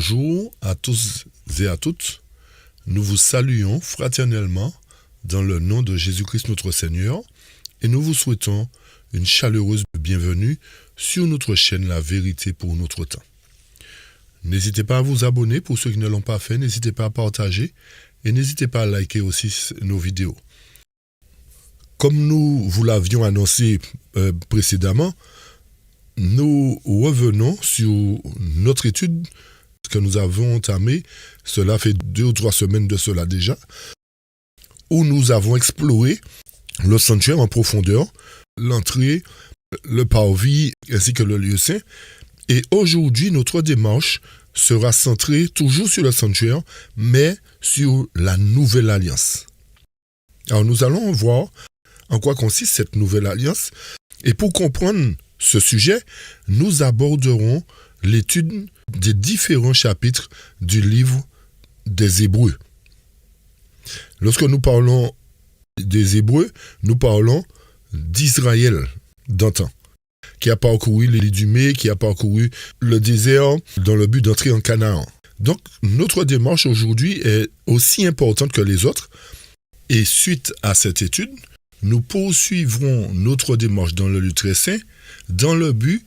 Bonjour à tous et à toutes. Nous vous saluons fraternellement dans le nom de Jésus-Christ notre Seigneur et nous vous souhaitons une chaleureuse bienvenue sur notre chaîne La Vérité pour notre temps. N'hésitez pas à vous abonner pour ceux qui ne l'ont pas fait, n'hésitez pas à partager et n'hésitez pas à liker aussi nos vidéos. Comme nous vous l'avions annoncé précédemment, nous revenons sur notre étude que nous avons entamée, cela fait 2 ou 3 semaines de cela déjà, où nous avons exploré le sanctuaire en profondeur, l'entrée, le parvis ainsi que le lieu saint. Et aujourd'hui, notre démarche sera centrée toujours sur le sanctuaire, mais sur la nouvelle alliance. Alors nous allons voir en quoi consiste cette nouvelle alliance. Et pour comprendre ce sujet, nous aborderons l'étude des différents chapitres du livre des Hébreux. Lorsque nous parlons des Hébreux, nous parlons d'Israël d'antan, qui a parcouru l'Idumée, qui a parcouru le désert dans le but d'entrer en Canaan. Donc, notre démarche aujourd'hui est aussi importante que les autres. Et suite à cette étude, nous poursuivrons notre démarche dans le lieu très saint dans le but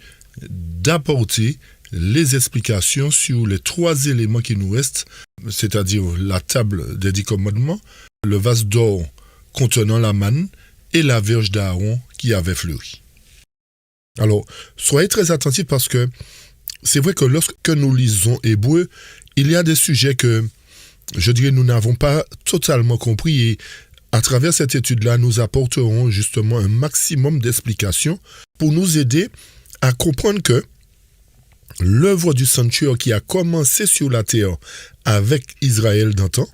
d'apporter les explications sur les 3 éléments qui nous restent, c'est-à-dire la table des 10 commandements, le vase d'or contenant la manne et la verge d'Aaron qui avait fleuri. Alors, soyez très attentifs parce que c'est vrai que lorsque nous lisons Hébreux, il y a des sujets que, je dirais, nous n'avons pas totalement compris et à travers cette étude-là, nous apporterons justement un maximum d'explications pour nous aider à comprendre que l'œuvre du sanctuaire qui a commencé sur la terre avec Israël d'antan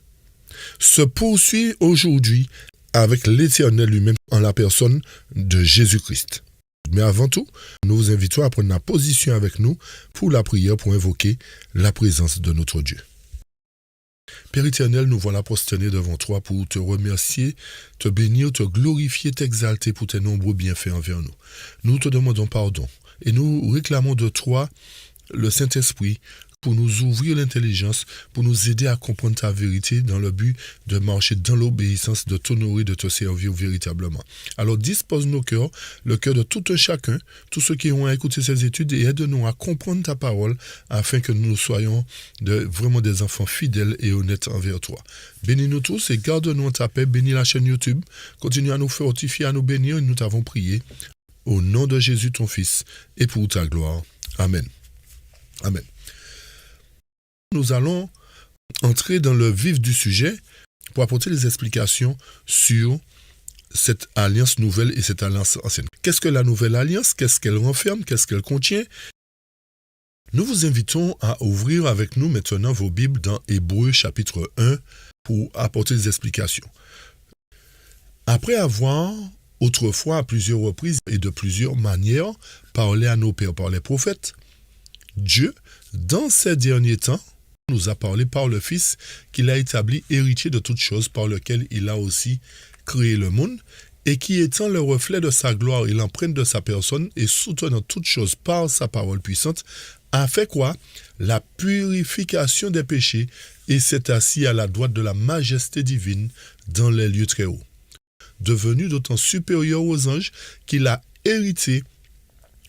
se poursuit aujourd'hui avec l'Éternel lui-même en la personne de Jésus-Christ. Mais avant tout, nous vous invitons à prendre la position avec nous pour la prière, pour invoquer la présence de notre Dieu. Père éternel, nous voilà prosternés devant toi pour te remercier, te bénir, te glorifier, t'exalter pour tes nombreux bienfaits envers nous. Nous te demandons pardon et nous réclamons de toi le Saint-Esprit pour nous ouvrir l'intelligence, pour nous aider à comprendre ta vérité dans le but de marcher dans l'obéissance, de t'honorer, de te servir véritablement. Alors dispose nos cœurs, le cœur de tout un chacun, tous ceux qui ont écouté ces études et aide-nous à comprendre ta parole afin que nous soyons vraiment des enfants fidèles et honnêtes envers toi. Bénis-nous tous et garde-nous en ta paix, bénis la chaîne YouTube, continue à nous fortifier, à nous bénir et nous t'avons prié. Au nom de Jésus ton Fils et pour ta gloire. Amen. Amen. Nous allons entrer dans le vif du sujet pour apporter des explications sur cette alliance nouvelle et cette alliance ancienne. Qu'est-ce que la nouvelle alliance? Qu'est-ce qu'elle renferme? Qu'est-ce qu'elle contient? Nous vous invitons à ouvrir avec nous maintenant vos Bibles dans Hébreux chapitre 1 pour apporter des explications. Après avoir autrefois à plusieurs reprises et de plusieurs manières parlé à nos pères par les prophètes, Dieu, dans ces derniers temps, nous a parlé par le Fils qu'il a établi héritier de toutes choses, par lequel il a aussi créé le monde, et qui étant le reflet de sa gloire et l'empreinte de sa personne, et soutenant toutes choses par sa parole puissante, a fait quoi? La purification des péchés, et s'est assis à la droite de la majesté divine dans les lieux très hauts. Devenu d'autant supérieur aux anges qu'il a hérité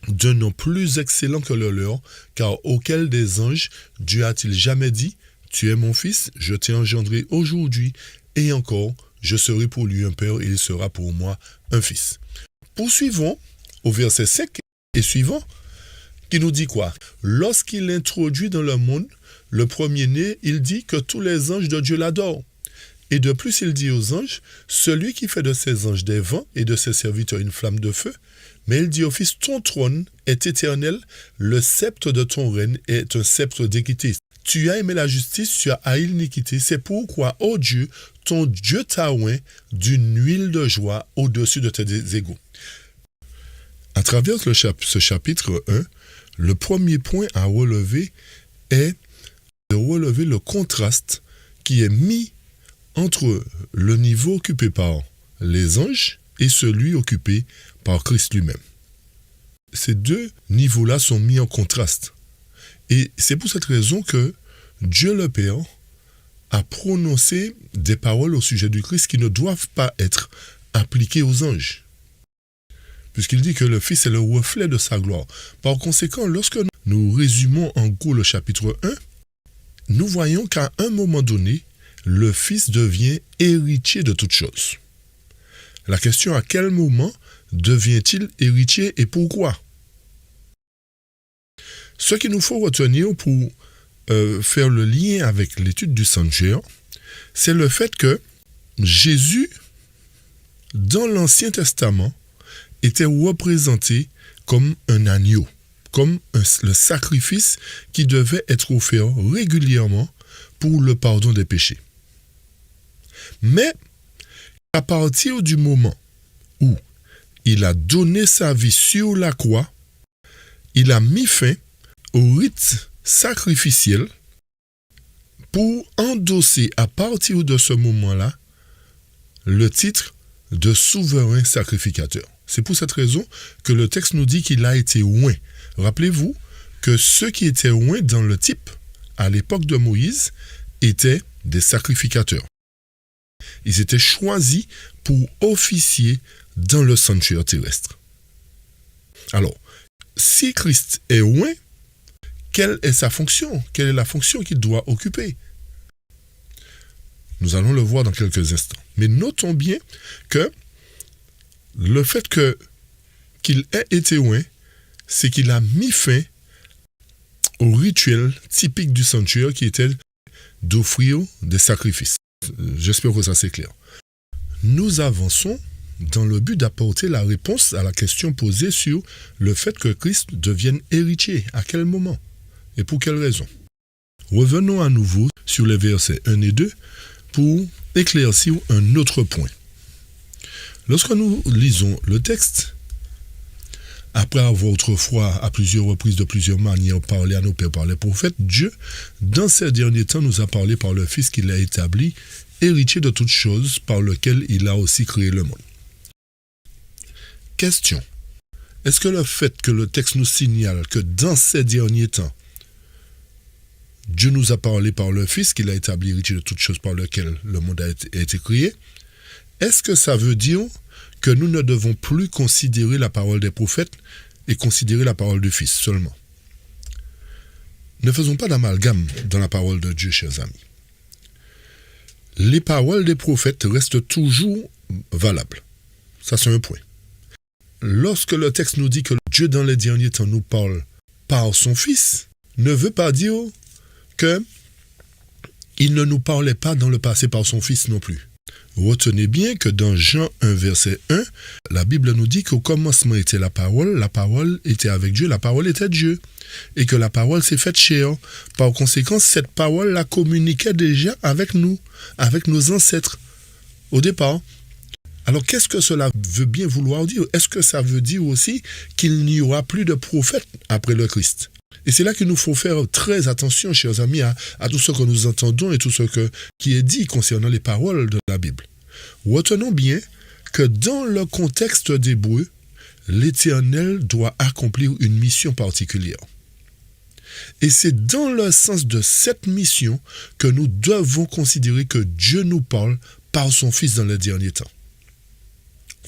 d'un nom plus excellent que le leur, car auquel des anges Dieu a-t-il jamais dit, « Tu es mon fils, je t'ai engendré aujourd'hui, et encore, je serai pour lui un père, et il sera pour moi un fils. » Poursuivons au verset 5 et suivant, qui nous dit quoi? Lorsqu'il introduit dans le monde le premier-né, il dit que tous les anges de Dieu l'adorent. Et de plus, il dit aux anges, « Celui qui fait de ses anges des vents et de ses serviteurs une flamme de feu, » mais il dit au Fils, ton trône est éternel, le sceptre de ton règne est un sceptre d'équité. Tu as aimé la justice, tu as haï l'iniquité, c'est pourquoi, ô Dieu, ton Dieu t'a oint d'une huile de joie au-dessus de tes égaux. À travers ce chapitre 1, le premier point à relever est de relever le contraste qui est mis entre le niveau occupé par les anges et celui occupé par Christ lui-même. Ces 2 niveaux-là sont mis en contraste. Et c'est pour cette raison que Dieu le Père a prononcé des paroles au sujet du Christ qui ne doivent pas être appliquées aux anges. Puisqu'il dit que le Fils est le reflet de sa gloire. Par conséquent, lorsque nous résumons en gros le chapitre 1, nous voyons qu'à un moment donné, le Fils devient héritier de toutes choses. La question, à quel moment devient-il héritier et pourquoi? Ce qu'il nous faut retenir pour faire le lien avec l'étude du sanctuaire, c'est le fait que Jésus, dans l'Ancien Testament, était représenté comme un agneau, comme le sacrifice qui devait être offert régulièrement pour le pardon des péchés. Mais à partir du moment où il a donné sa vie sur la croix, il a mis fin au rite sacrificiel pour endosser à partir de ce moment-là le titre de souverain sacrificateur. C'est pour cette raison que le texte nous dit qu'il a été oint. Rappelez-vous que ceux qui étaient oints dans le type, à l'époque de Moïse, étaient des sacrificateurs. Ils étaient choisis pour officier dans le sanctuaire terrestre. Alors, si Christ est oint, quelle est sa fonction? Quelle est la fonction qu'il doit occuper? Nous allons le voir dans quelques instants. Mais notons bien que le fait qu'il ait été oint, c'est qu'il a mis fin au rituel typique du sanctuaire qui était d'offrir des sacrifices. J'espère que ça c'est clair. Nous avançons dans le but d'apporter la réponse à la question posée sur le fait que Christ devienne héritier. À quel moment? Et pour quelle raison? Revenons à nouveau sur les versets 1 et 2 pour éclaircir un autre point. Lorsque nous lisons le texte, après avoir autrefois, à plusieurs reprises, de plusieurs manières, parlé à nos pères par les prophètes, Dieu, dans ces derniers temps, nous a parlé par le Fils qu'il a établi, héritier de toutes choses, par lequel il a aussi créé le monde. Question. Est-ce que le fait que le texte nous signale que dans ces derniers temps, Dieu nous a parlé par le Fils qu'il a établi héritier de toutes choses par lequel le monde a été créé, est-ce que ça veut dire que nous ne devons plus considérer la parole des prophètes et considérer la parole du Fils seulement? Ne faisons pas d'amalgame dans la parole de Dieu, chers amis. Les paroles des prophètes restent toujours valables. Ça, c'est un point. Lorsque le texte nous dit que Dieu, dans les derniers temps, nous parle par son Fils, ne veut pas dire qu'il ne nous parlait pas dans le passé par son Fils non plus. Retenez bien que dans Jean 1, verset 1, la Bible nous dit qu'au commencement était la parole était avec Dieu, la parole était Dieu, et que la parole s'est faite chair. Par conséquent, cette parole la communiquait déjà avec nous, avec nos ancêtres, au départ. Alors, qu'est-ce que cela veut bien vouloir dire? Est-ce que ça veut dire aussi qu'il n'y aura plus de prophètes après le Christ? Et c'est là qu'il nous faut faire très attention, chers amis, à tout ce que nous entendons et tout ce qui est dit concernant les paroles de la Bible. Retenons bien que dans le contexte d'Hébreu, l'Éternel doit accomplir une mission particulière. Et c'est dans le sens de cette mission que nous devons considérer que Dieu nous parle par son Fils dans les derniers temps.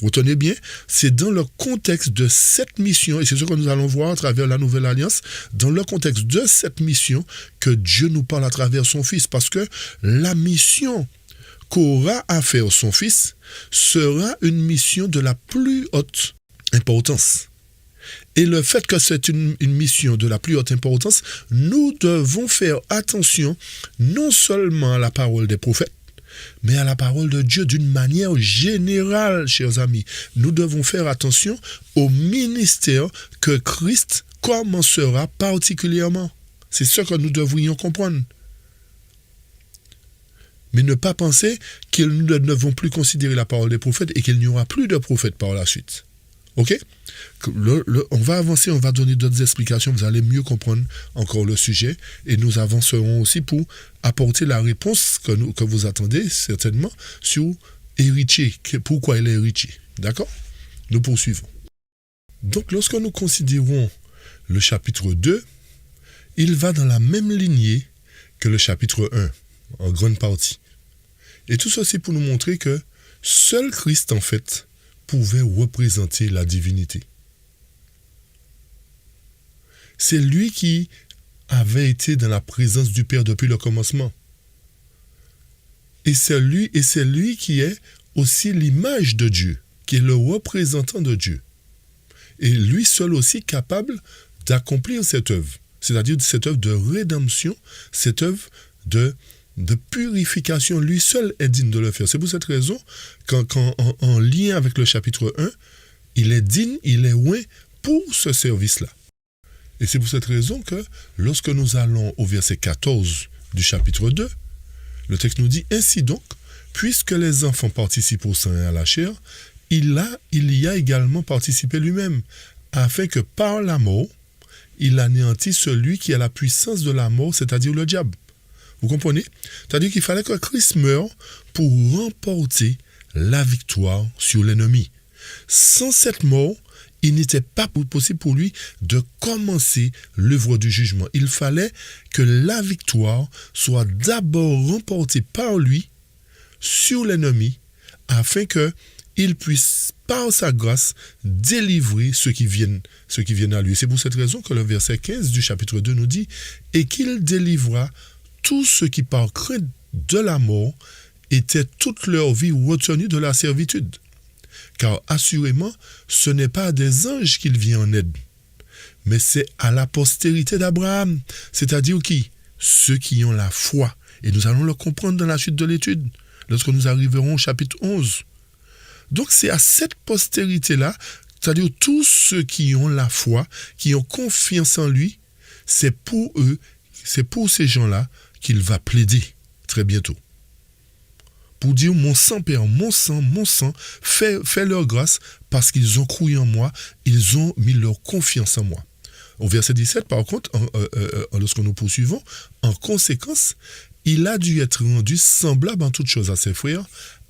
Retenez bien, c'est dans le contexte de cette mission, et c'est ce que nous allons voir à travers la Nouvelle Alliance, dans le contexte de cette mission que Dieu nous parle à travers son Fils, parce que la mission qu'aura à faire son Fils sera une mission de la plus haute importance. Et le fait que c'est une mission de la plus haute importance, nous devons faire attention non seulement à la parole des prophètes, mais à la parole de Dieu d'une manière générale, chers amis. Nous devons faire attention au ministère que Christ commencera particulièrement. C'est ce que nous devrions comprendre. Mais ne pas penser que nous ne devons plus considérer la parole des prophètes et qu'il n'y aura plus de prophètes par la suite. Ok? On va avancer, on va donner d'autres explications, vous allez mieux comprendre encore le sujet et nous avancerons aussi pour apporter la réponse que vous attendez certainement sur héritier, pourquoi il est héritier. D'accord? Nous poursuivons. Donc lorsque nous considérons le chapitre 2, il va dans la même lignée que le chapitre 1, en grande partie. Et tout ceci pour nous montrer que seul Christ, en fait, pouvait représenter la divinité. C'est lui qui avait été dans la présence du Père depuis le commencement. Et c'est lui qui est aussi l'image de Dieu, qui est le représentant de Dieu. Et lui seul aussi capable d'accomplir cette œuvre, c'est-à-dire cette œuvre de rédemption, cette œuvre de purification. Lui seul est digne de le faire. C'est pour cette raison qu'en lien avec le chapitre 1, il est digne, il est loin pour ce service-là. Et c'est pour cette raison que lorsque nous allons au verset 14 du chapitre 2, le texte nous dit « Ainsi donc, puisque les enfants participent au sang et à la chair, il y a également participé lui-même, afin que par la mort, il anéantisse celui qui a la puissance de la mort, c'est-à-dire le diable. » Vous comprenez? C'est-à-dire qu'il fallait que Christ meure pour remporter la victoire sur l'ennemi. Sans cette mort, il n'était pas possible pour lui de commencer l'œuvre du jugement. Il fallait que la victoire soit d'abord remportée par lui sur l'ennemi, afin qu'il puisse, par sa grâce, délivrer ceux qui viennent à lui. C'est pour cette raison que le verset 15 du chapitre 2 nous dit « Et qu'il délivra tous ceux qui, par crainte de la mort, étaient toute leur vie retenus de la servitude. Car assurément, ce n'est pas à des anges qu'il vient en aide, mais c'est à la postérité d'Abraham, c'est-à-dire qui? Ceux qui ont la foi. Et nous allons le comprendre dans la suite de l'étude, lorsque nous arriverons au chapitre 11. Donc c'est à cette postérité-là, c'est-à-dire tous ceux qui ont la foi, qui ont confiance en lui, c'est pour eux, c'est pour ces gens-là qu'il va plaider très bientôt. Pour dire, mon sang, Père, mon sang, fais leur grâce parce qu'ils ont cru en moi, ils ont mis leur confiance en moi. Au verset 17, par contre, lorsque nous poursuivons, en conséquence, il a dû être rendu semblable en toutes choses à ses frères,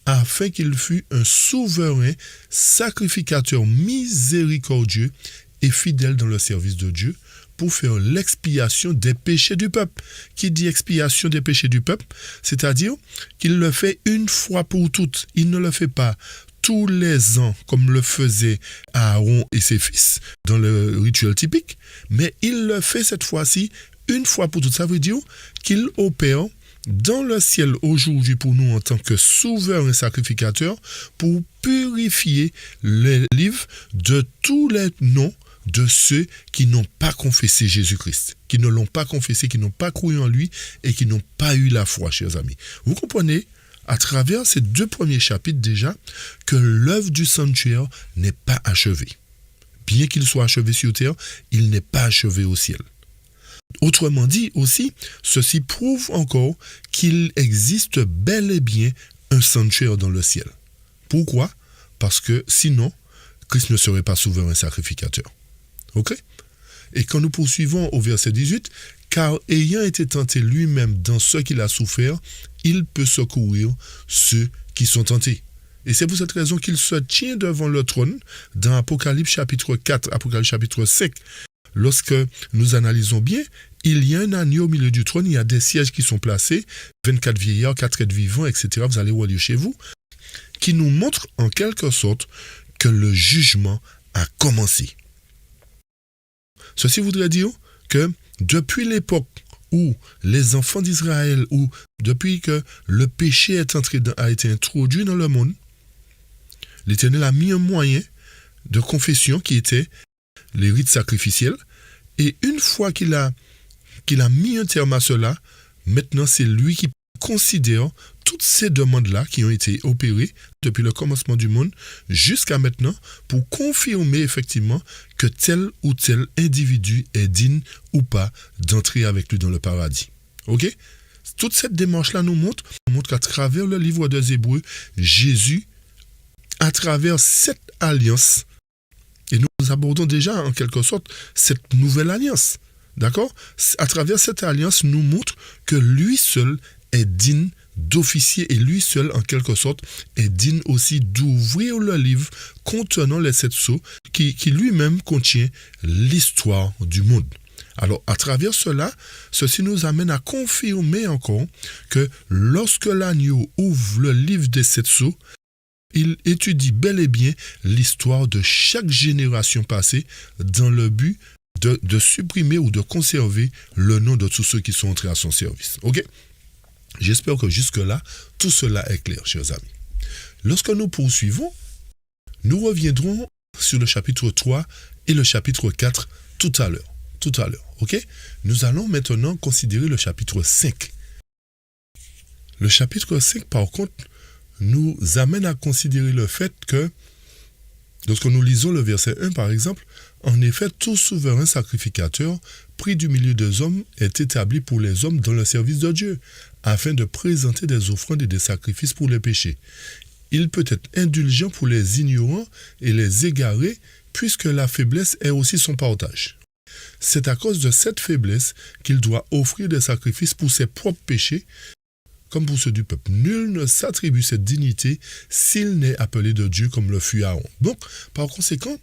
afin qu'il fût un souverain sacrificateur miséricordieux et fidèle dans le service de Dieu, pour faire l'expiation des péchés du peuple. Qui dit expiation des péchés du peuple? C'est-à-dire qu'il le fait une fois pour toutes. Il ne le fait pas tous les ans comme le faisaient Aaron et ses fils dans le rituel typique, mais il le fait cette fois-ci une fois pour toutes. Ça veut dire qu'il opère dans le ciel aujourd'hui pour nous en tant que souverain sacrificateur pour purifier les livres de tous les noms de ceux qui n'ont pas confessé Jésus-Christ, qui ne l'ont pas confessé, qui n'ont pas cru en lui et qui n'ont pas eu la foi, chers amis. Vous comprenez, à travers ces 2 premiers chapitres déjà, que l'œuvre du sanctuaire n'est pas achevée. Bien qu'il soit achevé sur terre, il n'est pas achevé au ciel. Autrement dit aussi, ceci prouve encore qu'il existe bel et bien un sanctuaire dans le ciel. Pourquoi? Parce que sinon, Christ ne serait pas souverain sacrificateur. Ok? Et quand nous poursuivons au verset 18, car ayant été tenté lui-même dans ce qu'il a souffert, il peut secourir ceux qui sont tentés. Et c'est pour cette raison qu'il se tient devant le trône dans Apocalypse chapitre 4, Apocalypse chapitre 5. Lorsque nous analysons bien, il y a un agneau au milieu du trône, il y a des sièges qui sont placés, 24 vieillards, 4 êtres vivants, etc. Vous allez relire chez vous, qui nous montrent en quelque sorte que le jugement a commencé. Ceci voudrait dire que depuis l'époque où les enfants d'Israël, ou depuis que le péché a été introduit dans le monde, l'Éternel a mis un moyen de confession qui était les rites sacrificiels. Et une fois qu'il a mis un terme à cela, maintenant c'est lui qui considère toutes ces demandes-là qui ont été opérées depuis le commencement du monde jusqu'à maintenant pour confirmer effectivement que tel ou tel individu est digne ou pas d'entrer avec lui dans le paradis. Ok? Toute cette démarche-là nous montre qu'à travers le livre des Hébreux, Jésus, à travers cette alliance, et nous abordons déjà en quelque sorte cette nouvelle alliance, d'accord? À travers cette alliance, nous montre que lui seul est digne d'officier et lui seul, en quelque sorte, est digne aussi d'ouvrir le livre contenant les 7 sceaux qui lui-même contient l'histoire du monde. Alors, à travers cela, ceci nous amène à confirmer encore que lorsque l'agneau ouvre le livre des 7 sceaux, il étudie bel et bien l'histoire de chaque génération passée dans le but de supprimer ou de conserver le nom de tous ceux qui sont entrés à son service. Ok? J'espère que jusque-là, tout cela est clair, chers amis. Lorsque nous poursuivons, nous reviendrons sur le chapitre 3 et le chapitre 4 tout à l'heure. Ok? Nous allons maintenant considérer le chapitre 5. Le chapitre 5, par contre, nous amène à considérer le fait que, lorsque nous lisons le verset 1 par exemple, en effet, tout souverain sacrificateur pris du milieu des hommes est établi pour les hommes dans le service de Dieu, afin de présenter des offrandes et des sacrifices pour les péchés. Il peut être indulgent pour les ignorants et les égarés, puisque la faiblesse est aussi son partage. C'est à cause de cette faiblesse qu'il doit offrir des sacrifices pour ses propres péchés, comme pour ceux du peuple. Nul ne s'attribue cette dignité s'il n'est appelé de Dieu comme le fut Aaron. Donc, par conséquent,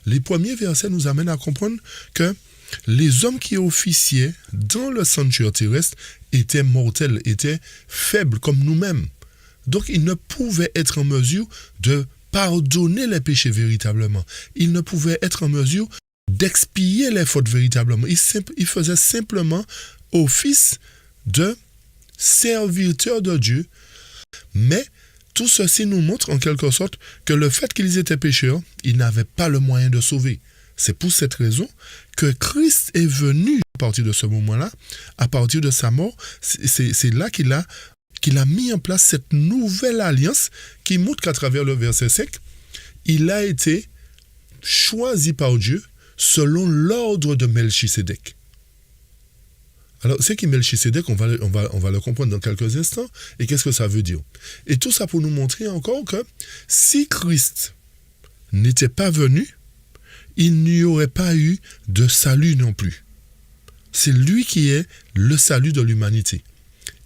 les premiers versets nous amènent à comprendre que les hommes qui officiaient dans le sanctuaire terrestre étaient mortels, étaient faibles comme nous-mêmes. Donc, ils ne pouvaient être en mesure de pardonner les péchés véritablement. Ils ne pouvaient être en mesure d'expier les fautes véritablement. Ils faisaient simplement office de serviteurs de Dieu, mais tout ceci nous montre en quelque sorte que le fait qu'ils étaient pécheurs, ils n'avaient pas le moyen de sauver. C'est pour cette raison que Christ est venu à partir de ce moment-là, à partir de sa mort. C'est là qu'il a mis en place cette nouvelle alliance qui montre qu'à travers le verset 5, il a été choisi par Dieu selon l'ordre de Melchisédek. Alors, c'est qui Melchisédek, on va le comprendre dans quelques instants. Et qu'est-ce que ça veut dire? Et tout ça pour nous montrer encore que si Christ n'était pas venu, il n'y aurait pas eu de salut non plus. C'est lui qui est le salut de l'humanité.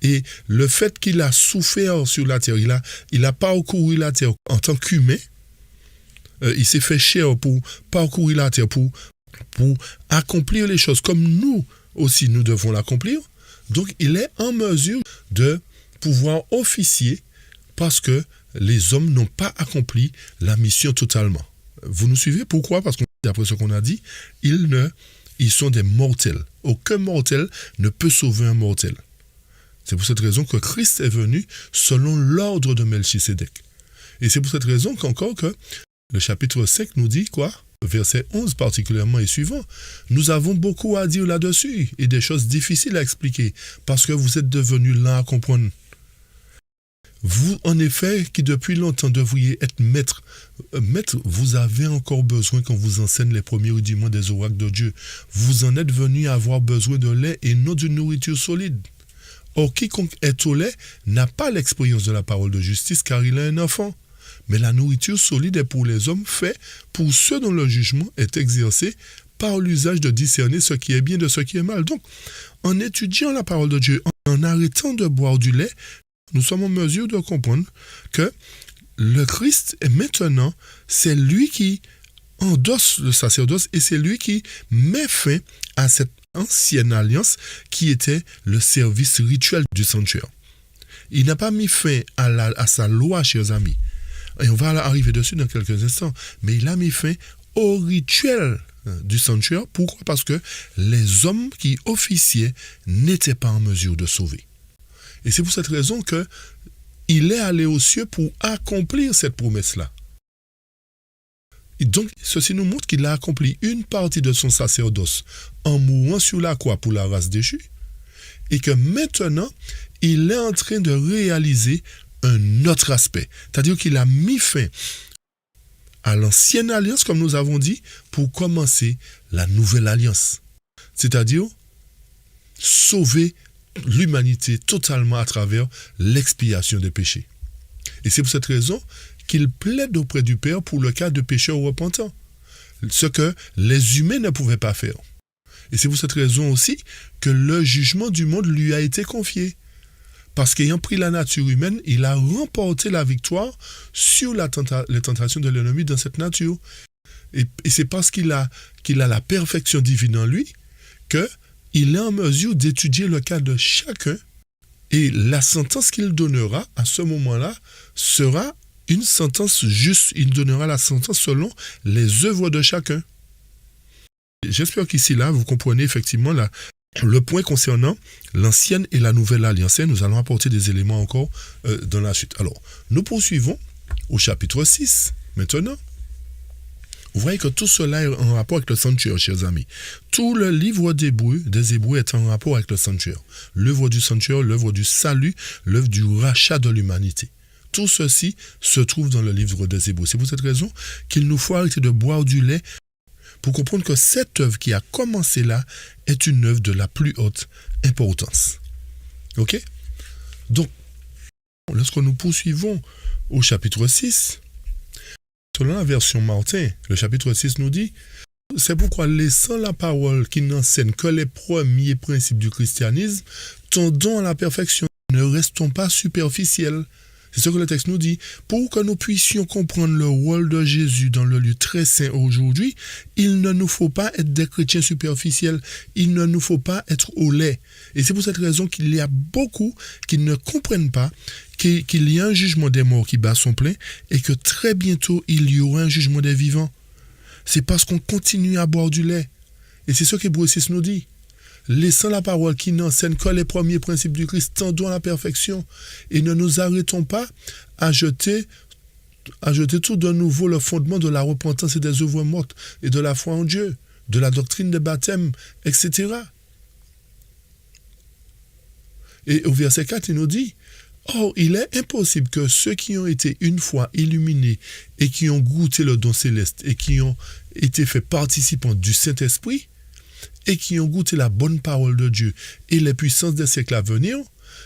Et le fait qu'il a souffert sur la terre, il a parcouru la terre en tant qu'humain, il s'est fait chair pour parcourir la terre, pour accomplir les choses comme nous aussi nous devons l'accomplir. Donc il est en mesure de pouvoir officier parce que les hommes n'ont pas accompli la mission totalement. Vous nous suivez? Pourquoi? Parce que d'après ce qu'on a dit, ils sont des mortels. Aucun mortel ne peut sauver un mortel. C'est pour cette raison que Christ est venu selon l'ordre de Melchisédek. Et c'est pour cette raison qu'encore que le chapitre 5 nous dit quoi? Verset 11 particulièrement et suivant. Nous avons beaucoup à dire là-dessus et des choses difficiles à expliquer parce que vous êtes devenus lents à comprendre. Vous, en effet, qui depuis longtemps devriez être maître, vous avez encore besoin qu'on vous enseigne les premiers rudiments des oracles de Dieu. Vous en êtes venus à avoir besoin de lait et non d'une nourriture solide. Or, quiconque est au lait n'a pas l'expérience de la parole de justice car il est un enfant. Mais la nourriture solide est pour les hommes, fait pour ceux dont le jugement est exercé par l'usage de discerner ce qui est bien de ce qui est mal. Donc, en étudiant la parole de Dieu, en arrêtant de boire du lait, nous sommes en mesure de comprendre que le Christ, maintenant, c'est lui qui endosse le sacerdoce et c'est lui qui met fin à cette ancienne alliance qui était le service rituel du sanctuaire. Il n'a pas mis fin à sa loi, chers amis. Et on va arriver dessus dans quelques instants. Mais il a mis fin au rituel du sanctuaire. Pourquoi? Parce que les hommes qui officiaient n'étaient pas en mesure de sauver. Et c'est pour cette raison qu'il est allé aux cieux pour accomplir cette promesse-là. Et donc, ceci nous montre qu'il a accompli une partie de son sacerdoce en mourant sur la croix pour la race déchue. Et que maintenant, il est en train de réaliser un autre aspect. C'est-à-dire qu'il a mis fin à l'ancienne alliance, comme nous avons dit, pour commencer la nouvelle alliance. C'est-à-dire sauver l'humanité totalement à travers l'expiation des péchés. Et c'est pour cette raison qu'il plaide auprès du Père pour le cas de pécheurs repentants. Ce que les humains ne pouvaient pas faire. Et c'est pour cette raison aussi que le jugement du monde lui a été confié. Parce qu'ayant pris la nature humaine, il a remporté la victoire sur les tentations de l'ennemi dans cette nature. Et c'est parce qu'il a la perfection divine en lui qu'il est en mesure d'étudier le cas de chacun et la sentence qu'il donnera à ce moment-là sera une sentence juste. Il donnera la sentence selon les œuvres de chacun. J'espère qu'ici, là, vous comprenez effectivement le point concernant l'ancienne et la nouvelle alliance. Nous allons apporter des éléments encore dans la suite. Alors, nous poursuivons au chapitre 6, maintenant. Vous voyez que tout cela est en rapport avec le sanctuaire, chers amis. Tout le livre des Hébreux est en rapport avec le sanctuaire. L'œuvre du sanctuaire, l'œuvre du salut, l'œuvre du rachat de l'humanité. Tout ceci se trouve dans le livre des Hébreux. C'est pour cette raison qu'il nous faut arrêter de boire du lait pour comprendre que cette œuvre qui a commencé là est une œuvre de la plus haute importance. Ok? Donc, lorsque nous poursuivons au chapitre 6, selon la version Martin, le chapitre 6 nous dit « C'est pourquoi, laissant la parole qui n'enseigne que les premiers principes du christianisme, tendons à la perfection, ne restons pas superficiels. » C'est ce que le texte nous dit. Pour que nous puissions comprendre le rôle de Jésus dans le lieu très saint aujourd'hui, il ne nous faut pas être des chrétiens superficiels. Il ne nous faut pas être au lait. Et c'est pour cette raison qu'il y a beaucoup qui ne comprennent pas qu'il y a un jugement des morts qui bat son plein et que très bientôt il y aura un jugement des vivants. C'est parce qu'on continue à boire du lait. Et c'est ce qu'Hébreux 6 nous dit. Laissant la parole qui n'enseigne que les premiers principes du Christ, tendons à la perfection et ne nous arrêtons pas à jeter tout de nouveau le fondement de la repentance et des œuvres mortes et de la foi en Dieu, de la doctrine des baptêmes, etc. Et au verset 4, il nous dit « Or, il est impossible que ceux qui ont été une fois illuminés et qui ont goûté le don céleste et qui ont été faits participants du Saint-Esprit et qui ont goûté la bonne parole de Dieu et les puissances des siècles à venir,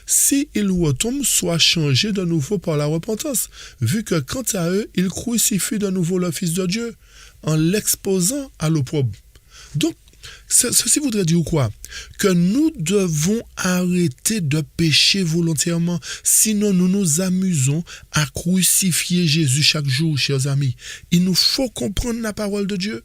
s'ils retombent, soient changés de nouveau par la repentance, vu que quant à eux, ils crucifient de nouveau le Fils de Dieu, en l'exposant à l'opprobre. » Donc, ceci voudrait dire quoi? Que nous devons arrêter de pécher volontairement, sinon nous nous amusons à crucifier Jésus chaque jour, chers amis. Il nous faut comprendre la parole de Dieu.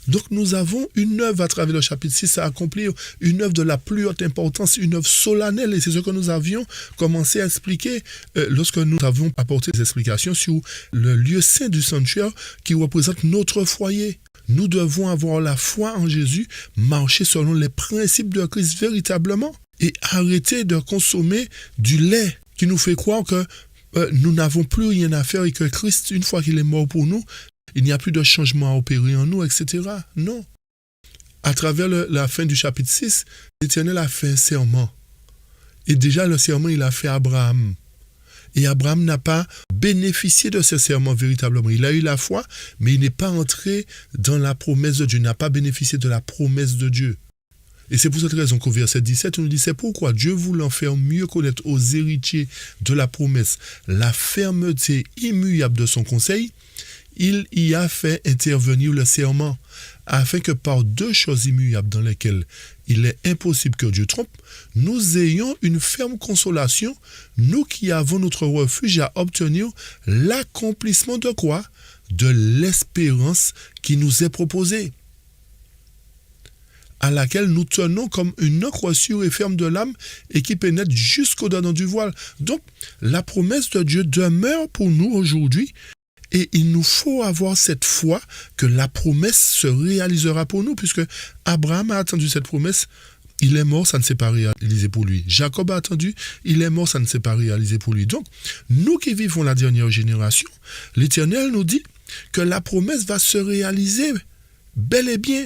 Donc nous avons une œuvre à travers le chapitre 6 à accomplir, une œuvre de la plus haute importance, une œuvre solennelle, et c'est ce que nous avions commencé à expliquer lorsque nous avions apporté des explications sur le lieu saint du sanctuaire qui représente notre foyer. Nous devons avoir la foi en Jésus, marcher selon les principes de Christ véritablement et arrêter de consommer du lait qui nous fait croire que nous n'avons plus rien à faire et que Christ, une fois qu'il est mort pour nous, il n'y a plus de changement à opérer en nous, etc. Non. À travers la fin du chapitre 6, l'Éternel a fait un serment. Et déjà, le serment, il a fait à Abraham. Et Abraham n'a pas bénéficié de ce serment véritablement. Il a eu la foi, mais il n'est pas entré dans la promesse de Dieu. Il n'a pas bénéficié de la promesse de Dieu. Et c'est pour cette raison qu'au verset 17, on nous dit, c'est pourquoi Dieu voulant faire mieux connaître aux héritiers de la promesse la fermeté immuable de son conseil, il y a fait intervenir le serment, afin que par deux choses immuables dans lesquelles il est impossible que Dieu trompe, nous ayons une ferme consolation, nous qui avons notre refuge à obtenir l'accomplissement de quoi? De l'espérance qui nous est proposée, à laquelle nous tenons comme une encre sûre et ferme de l'âme et qui pénètre jusqu'au-dedans du voile. Donc, la promesse de Dieu demeure pour nous aujourd'hui. Et il nous faut avoir cette foi que la promesse se réalisera pour nous, puisque Abraham a attendu cette promesse, il est mort, ça ne s'est pas réalisé pour lui. Jacob a attendu, il est mort, ça ne s'est pas réalisé pour lui. Donc, nous qui vivons la dernière génération, l'Éternel nous dit que la promesse va se réaliser bel et bien,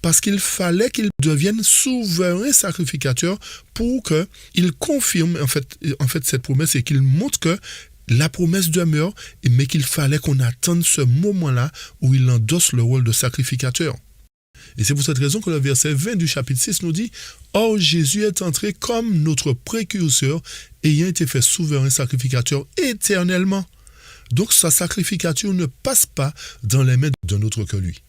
parce qu'il fallait qu'il devienne souverain sacrificateur pour qu'il confirme en fait cette promesse et qu'il montre que la promesse demeure, mais qu'il fallait qu'on attende ce moment-là où il endosse le rôle de sacrificateur. Et c'est pour cette raison que le verset 20 du chapitre 6 nous dit « Or Jésus est entré comme notre précurseur, ayant été fait souverain sacrificateur éternellement. » Donc sa sacrificature ne passe pas dans les mains d'un autre que lui.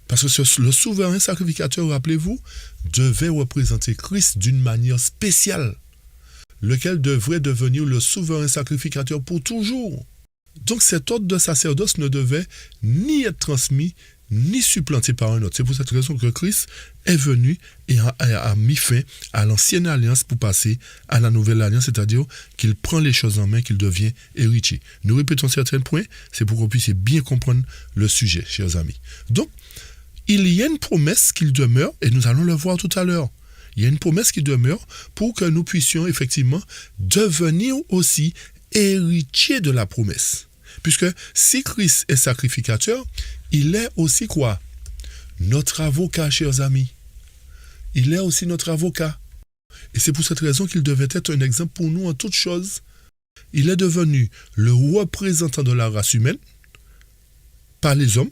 Parce que le souverain sacrificateur, rappelez-vous, devait représenter Christ d'une manière spéciale, lequel devrait devenir le souverain sacrificateur pour toujours. Donc cet ordre de sacerdoce ne devait ni être transmis, ni supplanté par un autre. C'est pour cette raison que Christ est venu et a mis fin à l'ancienne alliance pour passer à la nouvelle alliance, c'est-à-dire qu'il prend les choses en main, qu'il devient héritier. Nous répétons certains points, c'est pour qu'on puisse bien comprendre le sujet, chers amis. Donc, il y a une promesse qu'il demeure, et nous allons le voir tout à l'heure. Il y a une promesse qui demeure pour que nous puissions effectivement devenir aussi héritiers de la promesse. Puisque si Christ est sacrificateur, il est aussi quoi? Notre avocat, chers amis. Il est aussi notre avocat. Et c'est pour cette raison qu'il devait être un exemple pour nous en toutes choses. Il est devenu le représentant de la race humaine, pas les hommes.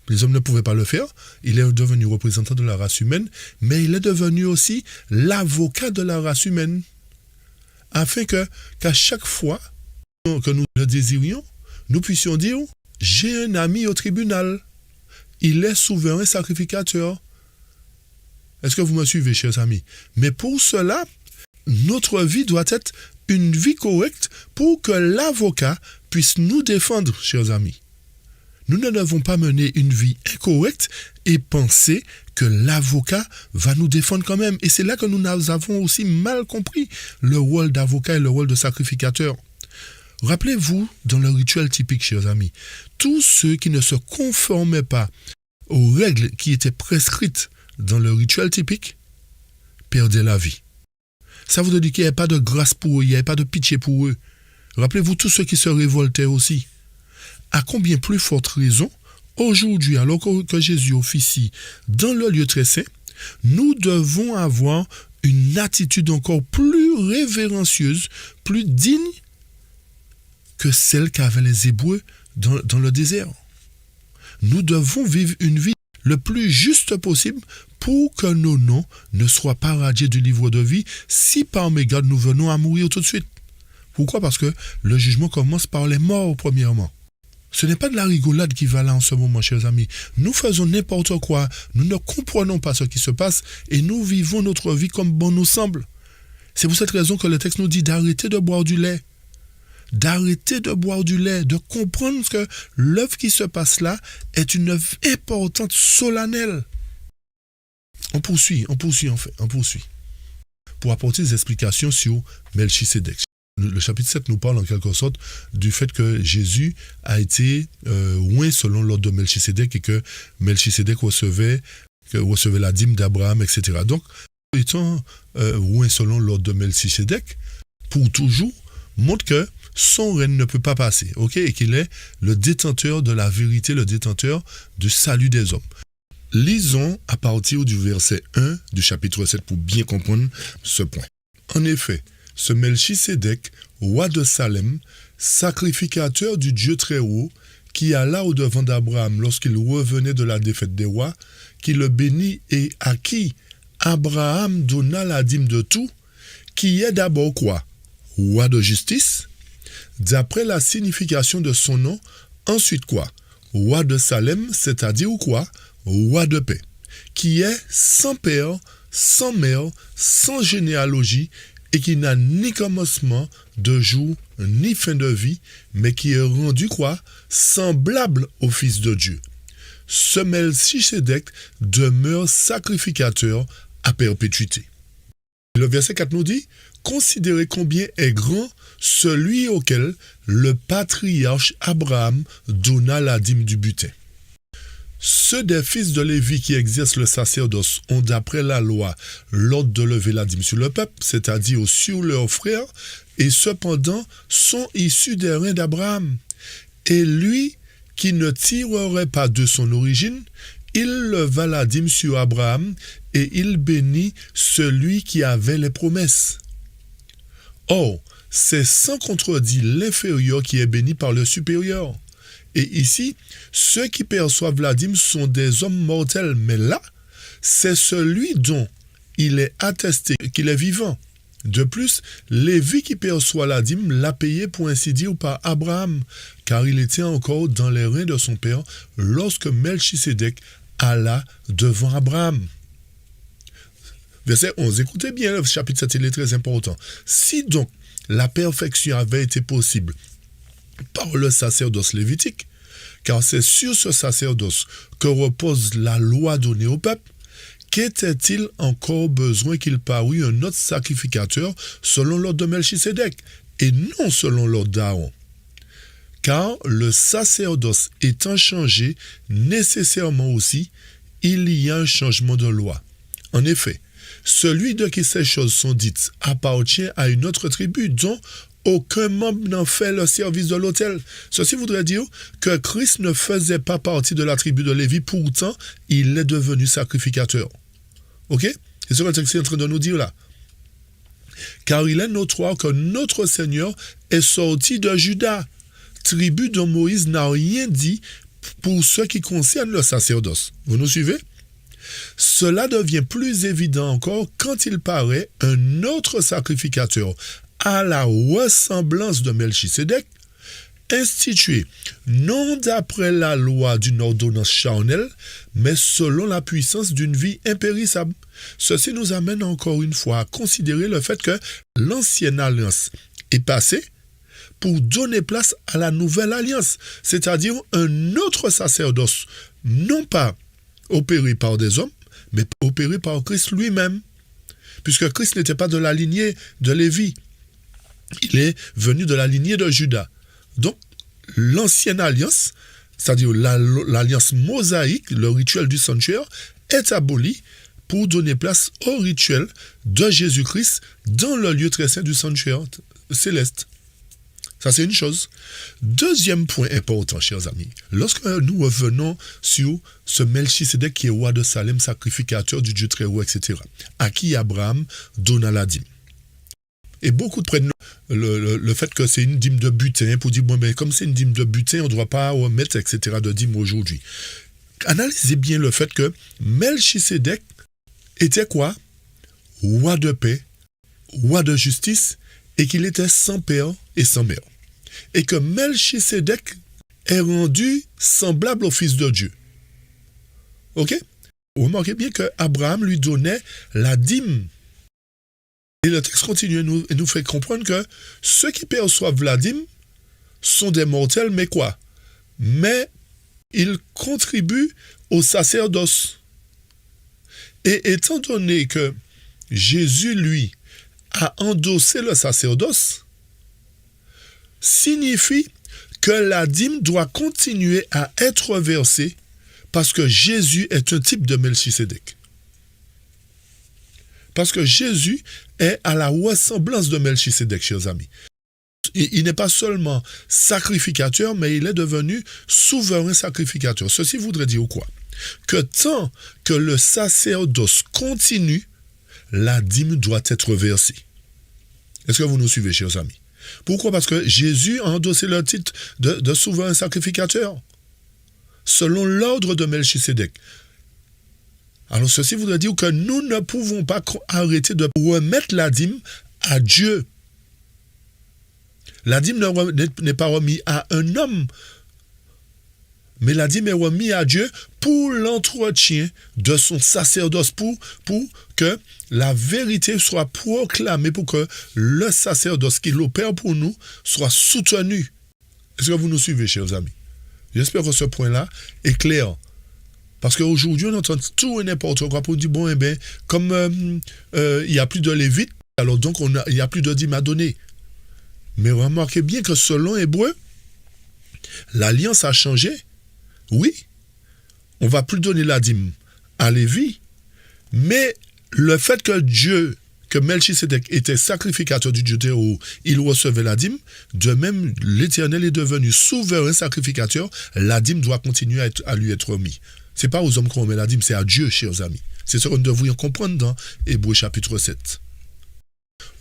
Les hommes ne pouvaient pas le faire. Il est devenu représentant de la race humaine, mais il est devenu aussi l'avocat de la race humaine. Afin qu'à chaque fois que nous le désirions, nous puissions dire, j'ai un ami au tribunal. Il est souverain sacrificateur. Est-ce que vous me suivez, chers amis? Mais pour cela, notre vie doit être une vie correcte pour que l'avocat puisse nous défendre, chers amis. Nous ne devons pas mener une vie incorrecte et penser que l'avocat va nous défendre quand même. Et c'est là que nous avons aussi mal compris le rôle d'avocat et le rôle de sacrificateur. Rappelez-vous, dans le rituel typique, chers amis, tous ceux qui ne se conformaient pas aux règles qui étaient prescrites dans le rituel typique perdaient la vie. Ça veut dire qu'il n'y avait pas de grâce pour eux, il n'y avait pas de pitié pour eux. Rappelez-vous tous ceux qui se révoltaient aussi. À combien plus forte raison, aujourd'hui, alors que Jésus officie dans le lieu très saint, nous devons avoir une attitude encore plus révérencieuse, plus digne que celle qu'avaient les Hébreux dans le désert. Nous devons vivre une vie le plus juste possible pour que nos noms ne soient pas radiés du livre de vie si par mégarde nous venons à mourir tout de suite. Pourquoi? Parce que le jugement commence par les morts premièrement. Ce n'est pas de la rigolade qui va là en ce moment, chers amis. Nous faisons n'importe quoi, nous ne comprenons pas ce qui se passe et nous vivons notre vie comme bon nous semble. C'est pour cette raison que le texte nous dit d'arrêter de boire du lait. D'arrêter de boire du lait, de comprendre que l'œuvre qui se passe là est une œuvre importante, solennelle. On poursuit. Pour apporter des explications sur Melchisédek. Le chapitre 7 nous parle en quelque sorte du fait que Jésus a été oint selon l'ordre de Melchisédek et que Melchisédek recevait la dîme d'Abraham, etc. Donc, étant oint selon l'ordre de Melchisédek, pour toujours, montre que son règne ne peut pas passer, et qu'il est le détenteur de la vérité, le détenteur du salut des hommes. Lisons à partir du verset 1 du chapitre 7 pour bien comprendre ce point. En effet, ce Melchisédek, roi de Salem, sacrificateur du Dieu très haut, qui alla au-devant d'Abraham lorsqu'il revenait de la défaite des rois, qui le bénit et à qui Abraham donna la dîme de tout, qui est d'abord quoi? Roi de justice, d'après la signification de son nom, ensuite quoi? Roi de Salem, c'est-à-dire quoi? Roi de paix, qui est sans père, sans mère, sans généalogie, et qui n'a ni commencement de jour, ni fin de vie, mais qui est rendu quoi? Semblable au Fils de Dieu. Ce Melchisédek demeure sacrificateur à perpétuité. Le verset 4 nous dit, considérez combien est grand celui auquel le patriarche Abraham donna la dîme du butin. Ceux des fils de Lévi qui exercent le sacerdoce ont d'après la loi l'ordre de lever la dîme sur le peuple, c'est-à-dire sur leurs frères, et cependant sont issus des reins d'Abraham. Et lui, qui ne tirerait pas de son origine, il leva la dîme sur Abraham, et il bénit celui qui avait les promesses. Or, c'est sans contredit l'inférieur qui est béni par le supérieur. Et ici, ceux qui perçoivent la dîme sont des hommes mortels, mais là, c'est celui dont il est attesté qu'il est vivant. De plus, Lévi qui perçoit la dîme l'a payé pour ainsi dire par Abraham, car il était encore dans les reins de son père lorsque Melchisédek alla devant Abraham. Verset 11, écoutez bien, le chapitre 7, il est très important. Si donc la perfection avait été possible par le sacerdoce lévitique, car c'est sur ce sacerdoce que repose la loi donnée au peuple. Qu'était-il encore besoin qu'il parût un autre sacrificateur selon l'ordre de Melchisédek, et non selon l'ordre d'Aaron? Car le sacerdoce étant changé, nécessairement aussi, il y a un changement de loi. En effet, celui de qui ces choses sont dites appartient à une autre tribu dont aucun membre n'en fait le service de l'autel. Ceci voudrait dire que Christ ne faisait pas partie de la tribu de Lévi, pourtant il est devenu sacrificateur. Ok? C'est ce que le texte est en train de nous dire là. Car il est notoire que notre Seigneur est sorti de Juda, tribu dont Moïse n'a rien dit pour ce qui concerne le sacerdoce. Vous nous suivez? Cela devient plus évident encore quand il paraît un autre sacrificateur à la ressemblance de Melchisédek, institué non d'après la loi d'une ordonnance charnelle, mais selon la puissance d'une vie impérissable. Ceci nous amène encore une fois à considérer le fait que l'ancienne alliance est passée pour donner place à la nouvelle alliance, c'est-à-dire un autre sacerdoce, non pas opéré par des hommes, mais opéré par Christ lui-même. Puisque Christ n'était pas de la lignée de Lévi, il est venu de la lignée de Juda. Donc, l'ancienne alliance, c'est-à-dire l'alliance mosaïque, le rituel du sanctuaire, est aboli pour donner place au rituel de Jésus-Christ dans le lieu très saint du sanctuaire céleste. Ça, c'est une chose. Deuxième point important, chers amis. Lorsque nous revenons sur ce Melchisédek qui est roi de Salem, sacrificateur du Dieu très haut, etc., à qui Abraham donna la dîme. Et beaucoup prennent le fait que c'est une dîme de butin pour dire, bon, ben, comme c'est une dîme de butin, on ne doit pas remettre, etc., de dîme aujourd'hui. Analysez bien le fait que Melchisédek était quoi? Roi de paix, roi de justice, et qu'il était sans père et sans mère. Et que Melchisédek est rendu semblable au Fils de Dieu. Ok? Vous remarquez bien que Abraham lui donnait la dîme. Et le texte continue et nous fait comprendre que ceux qui perçoivent la dîme sont des mortels, mais quoi? Mais ils contribuent au sacerdoce. Et étant donné que Jésus, lui, a endossé le sacerdoce, signifie que la dîme doit continuer à être versée parce que Jésus est un type de Melchisédek. Parce que Jésus est à la ressemblance de Melchisédek, chers amis. Il n'est pas seulement sacrificateur, mais il est devenu souverain sacrificateur. Ceci voudrait dire quoi? Que tant que le sacerdoce continue, la dîme doit être versée. Est-ce que vous nous suivez, chers amis? Pourquoi? Parce que Jésus a endossé le titre de souverain sacrificateur, selon l'ordre de Melchisédek. Alors ceci voudrait dire que nous ne pouvons pas arrêter de remettre la dîme à Dieu. La dîme n'est pas remise à un homme, mais la dîme est remise à Dieu pour l'entretien de son sacerdoce, pour que la vérité soit proclamée, pour que le sacerdoce qu'il opère pour nous soit soutenu. Est-ce que vous nous suivez, chers amis? J'espère que ce point-là est clair. Parce qu'aujourd'hui, on entend tout et n'importe quoi pour dire, bon, eh bien, comme il n'y a plus de Lévite, alors donc il n'y a plus de dîme à donner. Mais remarquez bien que selon Hébreu, l'alliance a changé. Oui, on ne va plus donner la dîme à Lévi, mais le fait que Melchisédek était sacrificateur du Dieu très haut, il recevait la dîme, de même l'Éternel est devenu souverain sacrificateur, la dîme doit continuer à lui être remise. Ce n'est pas aux hommes qu'on remet la dîme, c'est à Dieu, chers amis. C'est ce que nous devrions comprendre dans Hébreux chapitre 7.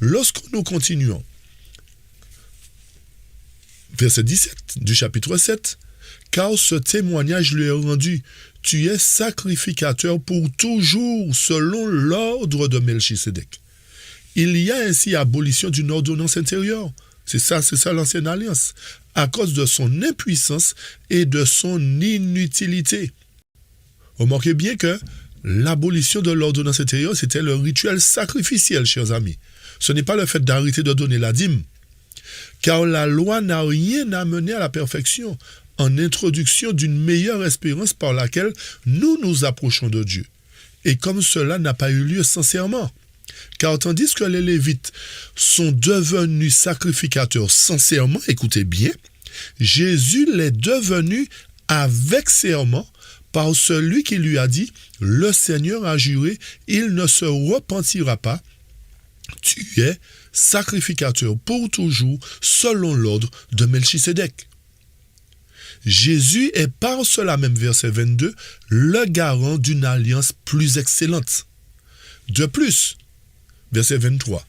Lorsque nous continuons, verset 17 du chapitre 7, car ce témoignage lui est rendu, tu es sacrificateur pour toujours selon l'ordre de Melchisédek. Il y a ainsi abolition d'une ordonnance intérieure. C'est ça l'ancienne alliance, à cause de son impuissance et de son inutilité. Remarquez bien que l'abolition de l'ordonnance intérieure, c'était le rituel sacrificiel, chers amis. Ce n'est pas le fait d'arrêter de donner la dîme, car la loi n'a rien amené à la perfection. en introduction d'une meilleure espérance par laquelle nous nous approchons de Dieu. Et comme cela n'a pas eu lieu sincèrement. Car tandis que les Lévites sont devenus sacrificateurs sincèrement, écoutez bien, Jésus l'est devenu avec serment par celui qui lui a dit, le Seigneur a juré, il ne se repentira pas, tu es sacrificateur pour toujours selon l'ordre de Melchisédek. Jésus est par cela même verset 22 le garant d'une alliance plus excellente. De plus, verset 23,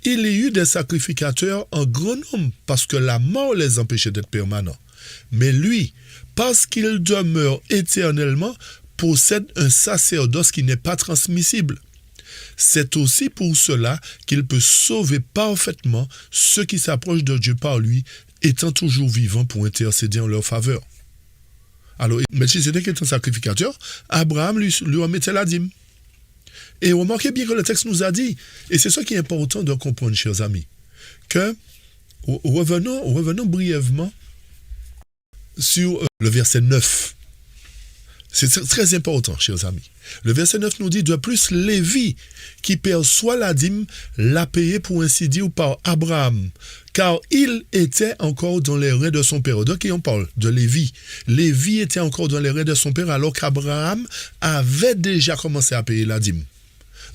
il y eut des sacrificateurs en grand nombre parce que la mort les empêchait d'être permanents. Mais lui, parce qu'il demeure éternellement, possède un sacerdoce qui n'est pas transmissible. C'est aussi pour cela qu'il peut sauver parfaitement ceux qui s'approchent de Dieu par lui, étant toujours vivant pour intercéder en leur faveur. Alors, Melchisédek est un sacrificateur, Abraham lui remettait la dîme. Et remarquez bien que le texte nous a dit, et c'est ce qui est important de comprendre, chers amis, que revenons brièvement sur le verset 9. C'est très important, chers amis. Le verset 9 nous dit, de plus, Lévi, qui perçoit la dîme, l'a payé pour ainsi dire par Abraham, car il était encore dans les reins de son père. Donc, on parle de Lévi. Lévi était encore dans les reins de son père, alors qu'Abraham avait déjà commencé à payer la dîme.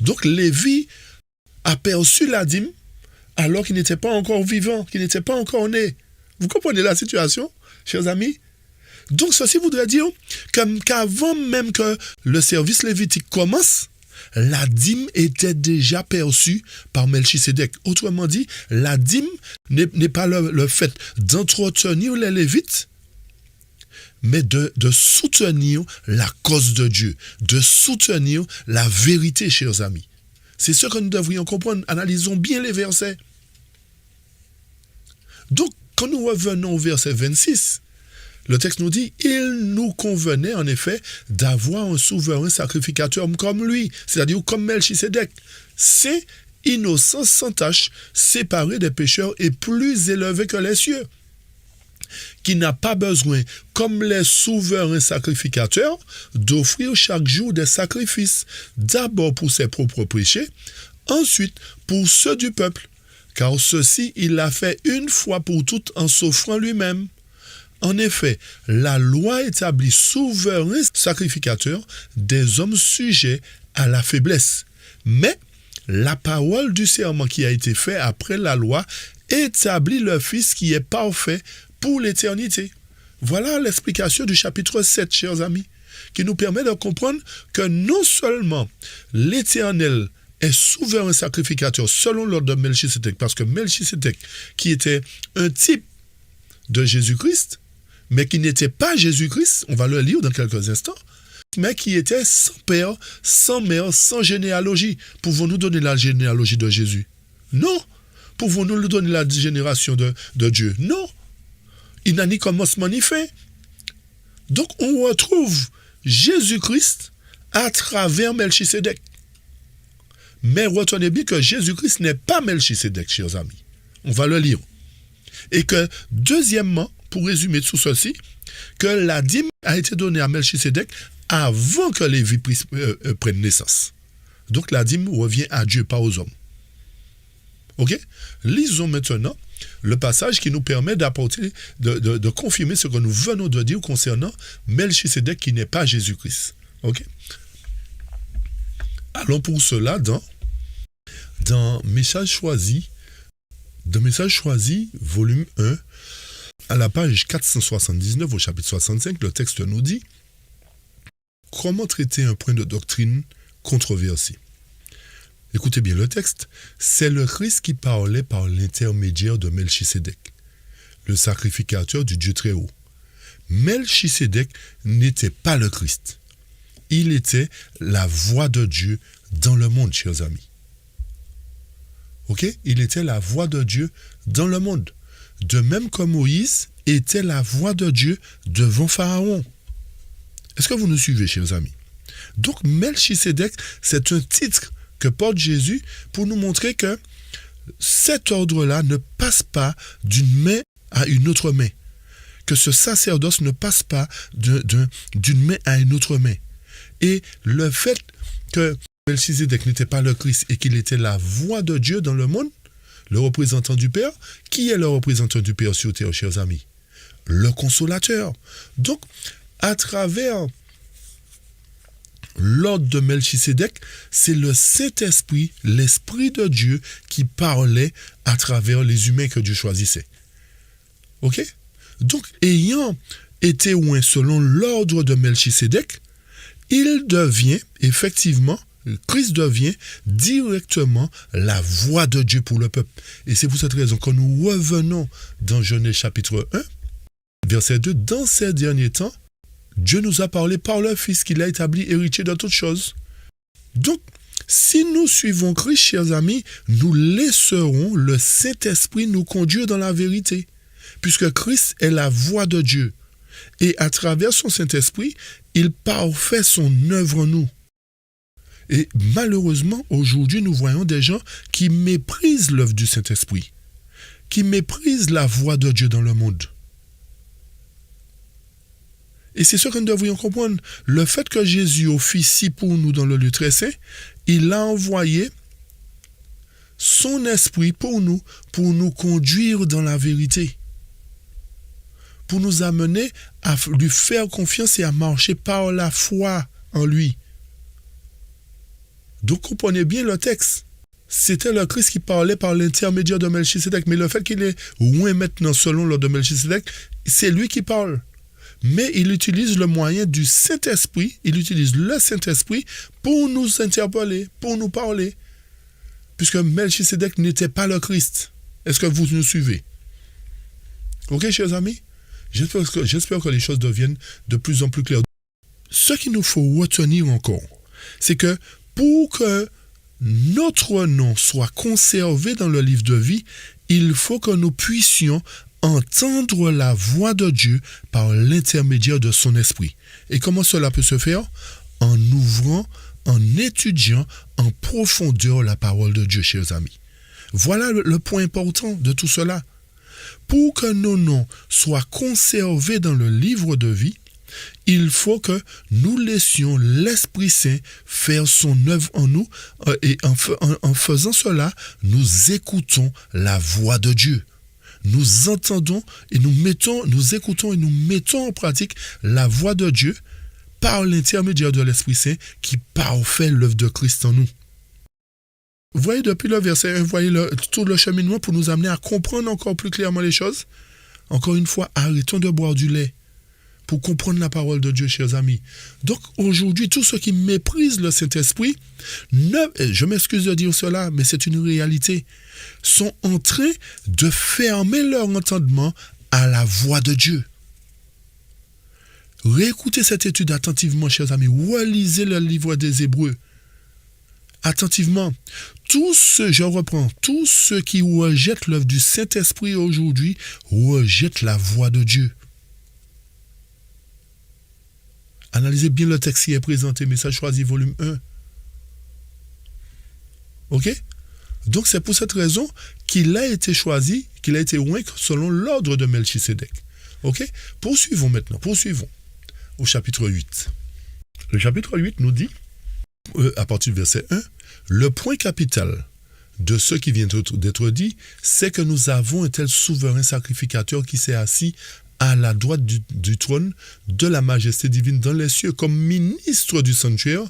Donc, Lévi a perçu la dîme, alors qu'il n'était pas encore vivant, qu'il n'était pas encore né. Vous comprenez la situation, chers amis? Donc, ceci voudrait dire qu'avant même que le service lévitique commence, la dîme était déjà perçue par Melchisédek. Autrement dit, la dîme n'est pas le fait d'entretenir les Lévites, mais de soutenir la cause de Dieu, de soutenir la vérité, chers amis. C'est ce que nous devrions comprendre. Analysons bien les versets. Donc, quand nous revenons au verset 26, le texte nous dit, il nous convenait en effet d'avoir un souverain sacrificateur comme lui, c'est-à-dire comme Melchisédek. C'est innocent, sans tache, séparé des pécheurs et plus élevé que les cieux, qui n'a pas besoin, comme les souverains sacrificateurs, d'offrir chaque jour des sacrifices, d'abord pour ses propres péchés, ensuite pour ceux du peuple, car ceci il l'a fait une fois pour toutes en s'offrant lui-même. En effet, la loi établit souverain sacrificateur des hommes sujets à la faiblesse. Mais la parole du serment qui a été fait après la loi établit le Fils qui est parfait pour l'éternité. Voilà l'explication du chapitre 7, chers amis, qui nous permet de comprendre que non seulement l'Éternel est souverain sacrificateur selon l'ordre de Melchisédek, parce que Melchisédek, qui était un type de Jésus-Christ, mais qui n'était pas Jésus-Christ, on va le lire dans quelques instants, mais qui était sans père, sans mère, sans généalogie. Pouvons-nous donner la généalogie de Jésus? Non. Pouvons-nous lui donner la génération de Dieu? Non. Il n'a ni commencement ni fin. Donc on retrouve Jésus-Christ à travers Melchisédek. Mais retenez bien que Jésus-Christ n'est pas Melchisédek, chers amis. On va le lire. Et que, deuxièmement, pour résumer tout ceci, que la dîme a été donnée à Melchisédek avant que Lévi prenne naissance. Donc la dîme revient à Dieu, pas aux hommes. Ok? Lisons maintenant le passage qui nous permet d'apporter, de confirmer ce que nous venons de dire concernant Melchisédek qui n'est pas Jésus-Christ. Ok? Allons pour cela dans Message choisi, volume 1, à la page 479 au chapitre 65, le texte nous dit « Comment traiter un point de doctrine controversé ?» Écoutez bien le texte. « C'est le Christ qui parlait par l'intermédiaire de Melchisédek, le sacrificateur du Dieu très haut. Melchisédek n'était pas le Christ. Il était la voix de Dieu dans le monde, chers amis. Ok? Il était la voix de Dieu dans le monde. De même que Moïse était la voix de Dieu devant Pharaon. Est-ce que vous nous suivez, chers amis? Donc, Melchisédek, c'est un titre que porte Jésus pour nous montrer que cet ordre-là ne passe pas d'une main à une autre main. que ce sacerdoce ne passe pas d'une main à une autre main. Et le fait que Melchizedek n'était pas le Christ et qu'il était la voix de Dieu dans le monde, le représentant du Père, qui est le représentant du Père sur terre, chers amis? Le consolateur. Donc, à travers l'ordre de Melchizedek, c'est le Saint-Esprit, l'Esprit de Dieu qui parlait à travers les humains que Dieu choisissait. Ok? Donc, ayant été oint selon l'ordre de Melchizedek, il devient, effectivement, Christ devient directement la voix de Dieu pour le peuple. Et c'est pour cette raison que nous revenons dans Genèse chapitre 1, verset 2, dans ces derniers temps, Dieu nous a parlé par le Fils qu'il a établi héritier de toutes choses. Donc, si nous suivons Christ, chers amis, nous laisserons le Saint-Esprit nous conduire dans la vérité, puisque Christ est la voix de Dieu. Et à travers son Saint-Esprit, il parfait son œuvre en nous. Et malheureusement, aujourd'hui, nous voyons des gens qui méprisent l'œuvre du Saint-Esprit, qui méprisent la voix de Dieu dans le monde. Et c'est ce que nous devrions comprendre. Le fait que Jésus officie pour nous dans le lieu très saint, il a envoyé son esprit pour nous conduire dans la vérité, pour nous amener à lui faire confiance et à marcher par la foi en lui. Donc comprenez bien le texte. C'était le Christ qui parlait par l'intermédiaire de Melchizedek, mais le fait qu'il est loin maintenant selon l'ordre de Melchizedek, c'est lui qui parle. Mais il utilise le moyen du Saint-Esprit, il utilise le Saint-Esprit pour nous interpeller, pour nous parler. Puisque Melchizedek n'était pas le Christ. Est-ce que vous nous suivez? Ok, chers amis? J'espère que les choses deviennent de plus en plus claires. Ce qu'il nous faut retenir encore, c'est que pour que notre nom soit conservé dans le livre de vie, il faut que nous puissions entendre la voix de Dieu par l'intermédiaire de son esprit. Et comment cela peut se faire? En ouvrant, en étudiant en profondeur la parole de Dieu, chers amis. Voilà le point important de tout cela. Pour que nos noms soient conservés dans le livre de vie, il faut que nous laissions l'Esprit Saint faire son œuvre en nous et en faisant cela, nous écoutons la voix de Dieu. Nous entendons et nous écoutons et nous mettons en pratique la voix de Dieu par l'intermédiaire de l'Esprit Saint qui parfait l'œuvre de Christ en nous. Vous voyez, depuis le verset 1, vous voyez tout le cheminement pour nous amener à comprendre encore plus clairement les choses. Encore une fois, arrêtons de boire du lait pour comprendre la parole de Dieu, chers amis. Donc, aujourd'hui, tous ceux qui méprisent le Saint-Esprit, je m'excuse de dire cela, mais c'est une réalité, sont en train de fermer leur entendement à la voix de Dieu. Réécoutez cette étude attentivement, chers amis. Relisez le livre des Hébreux. Attentivement. Tous ceux qui rejettent l'œuvre du Saint-Esprit aujourd'hui rejettent la voix de Dieu. Analysez bien le texte qui est présenté, Message choisi, volume 1. Ok? Donc c'est pour cette raison qu'il a été choisi, qu'il a été oint selon l'ordre de Melchizedek. Ok? Poursuivons au chapitre 8. Le chapitre 8 nous dit, à partir du verset 1, le point capital de ce qui vient d'être dit, c'est que nous avons un tel souverain sacrificateur qui s'est assis à la droite du trône de la majesté divine dans les cieux, comme ministre du sanctuaire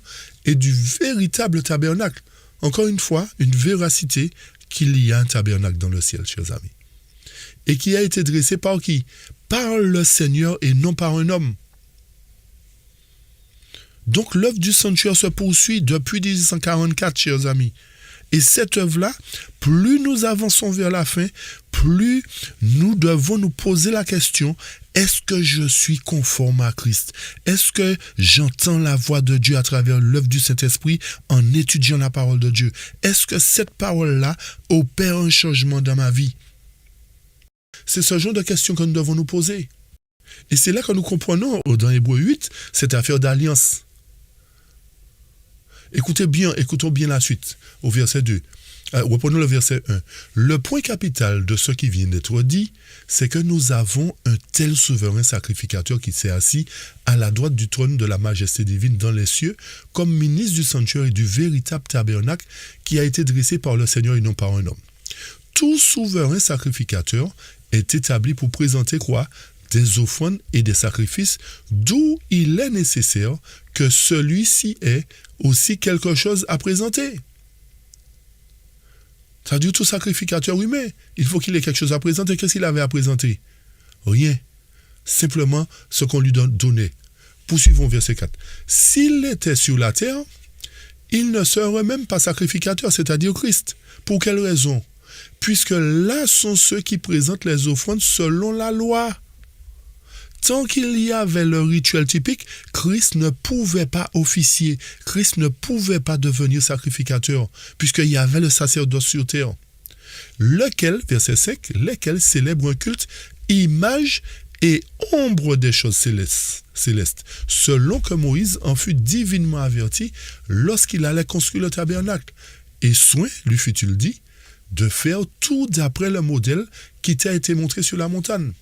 et du véritable tabernacle. Encore une fois, une véracité qu'il y a un tabernacle dans le ciel, chers amis. Et qui a été dressé par qui? Par le Seigneur et non par un homme. Donc l'œuvre du sanctuaire se poursuit depuis 1844, chers amis. Et cette œuvre-là, plus nous avançons vers la fin, plus nous devons nous poser la question, est-ce que je suis conforme à Christ? Est-ce que j'entends la voix de Dieu à travers l'œuvre du Saint-Esprit en étudiant la parole de Dieu? Est-ce que cette parole-là opère un changement dans ma vie? C'est ce genre de questions que nous devons nous poser. Et c'est là que nous comprenons, dans Hébreux 8, cette affaire d'alliance. Écoutons bien la suite, au verset 2. Reprenons le verset 1. Le point capital de ce qui vient d'être dit, c'est que nous avons un tel souverain sacrificateur qui s'est assis à la droite du trône de la majesté divine dans les cieux, comme ministre du sanctuaire et du véritable tabernacle qui a été dressé par le Seigneur et non par un homme. Tout souverain sacrificateur est établi pour présenter quoi? Des offrandes et des sacrifices, d'où il est nécessaire que celui-ci ait aussi quelque chose à présenter. Ça veut dire tout sacrificateur humain, il faut qu'il ait quelque chose à présenter. Qu'est-ce qu'il avait à présenter? Rien. Simplement ce qu'on lui donnait. Poursuivons verset 4. S'il était sur la terre, il ne serait même pas sacrificateur, c'est-à-dire Christ. Pour quelle raison? Puisque là sont ceux qui présentent les offrandes selon la loi. Tant qu'il y avait le rituel typique, Christ ne pouvait pas officier, Christ ne pouvait pas devenir sacrificateur, puisqu'il y avait le sacerdoce sur terre. Lequel, verset 5, lesquels célèbrent un culte, image et ombre des choses célestes, selon que Moïse en fut divinement averti lorsqu'il allait construire le tabernacle. Et soin, lui fut-il dit, de faire tout d'après le modèle qui t'a été montré sur la montagne.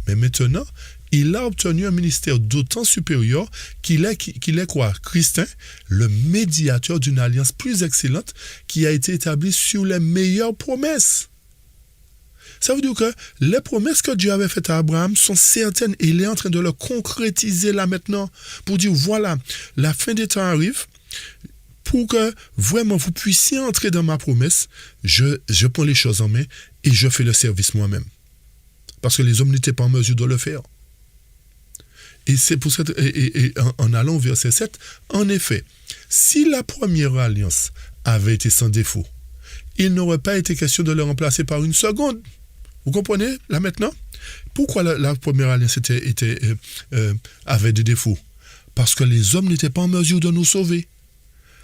Mais maintenant, il a obtenu un ministère d'autant supérieur qu'il est quoi? Christ, le médiateur d'une alliance plus excellente qui a été établie sur les meilleures promesses. Ça veut dire que les promesses que Dieu avait faites à Abraham sont certaines et il est en train de le concrétiser là maintenant pour dire voilà, la fin des temps arrive. Pour que vraiment vous puissiez entrer dans ma promesse, je prends les choses en main et je fais le service moi-même. Parce que les hommes n'étaient pas en mesure de le faire. Et c'est pour ça, en allant au verset 7, en effet, si la première alliance avait été sans défaut, il n'aurait pas été question de le remplacer par une seconde. Vous comprenez, là maintenant? Pourquoi la première alliance avait des défauts? Parce que les hommes n'étaient pas en mesure de nous sauver.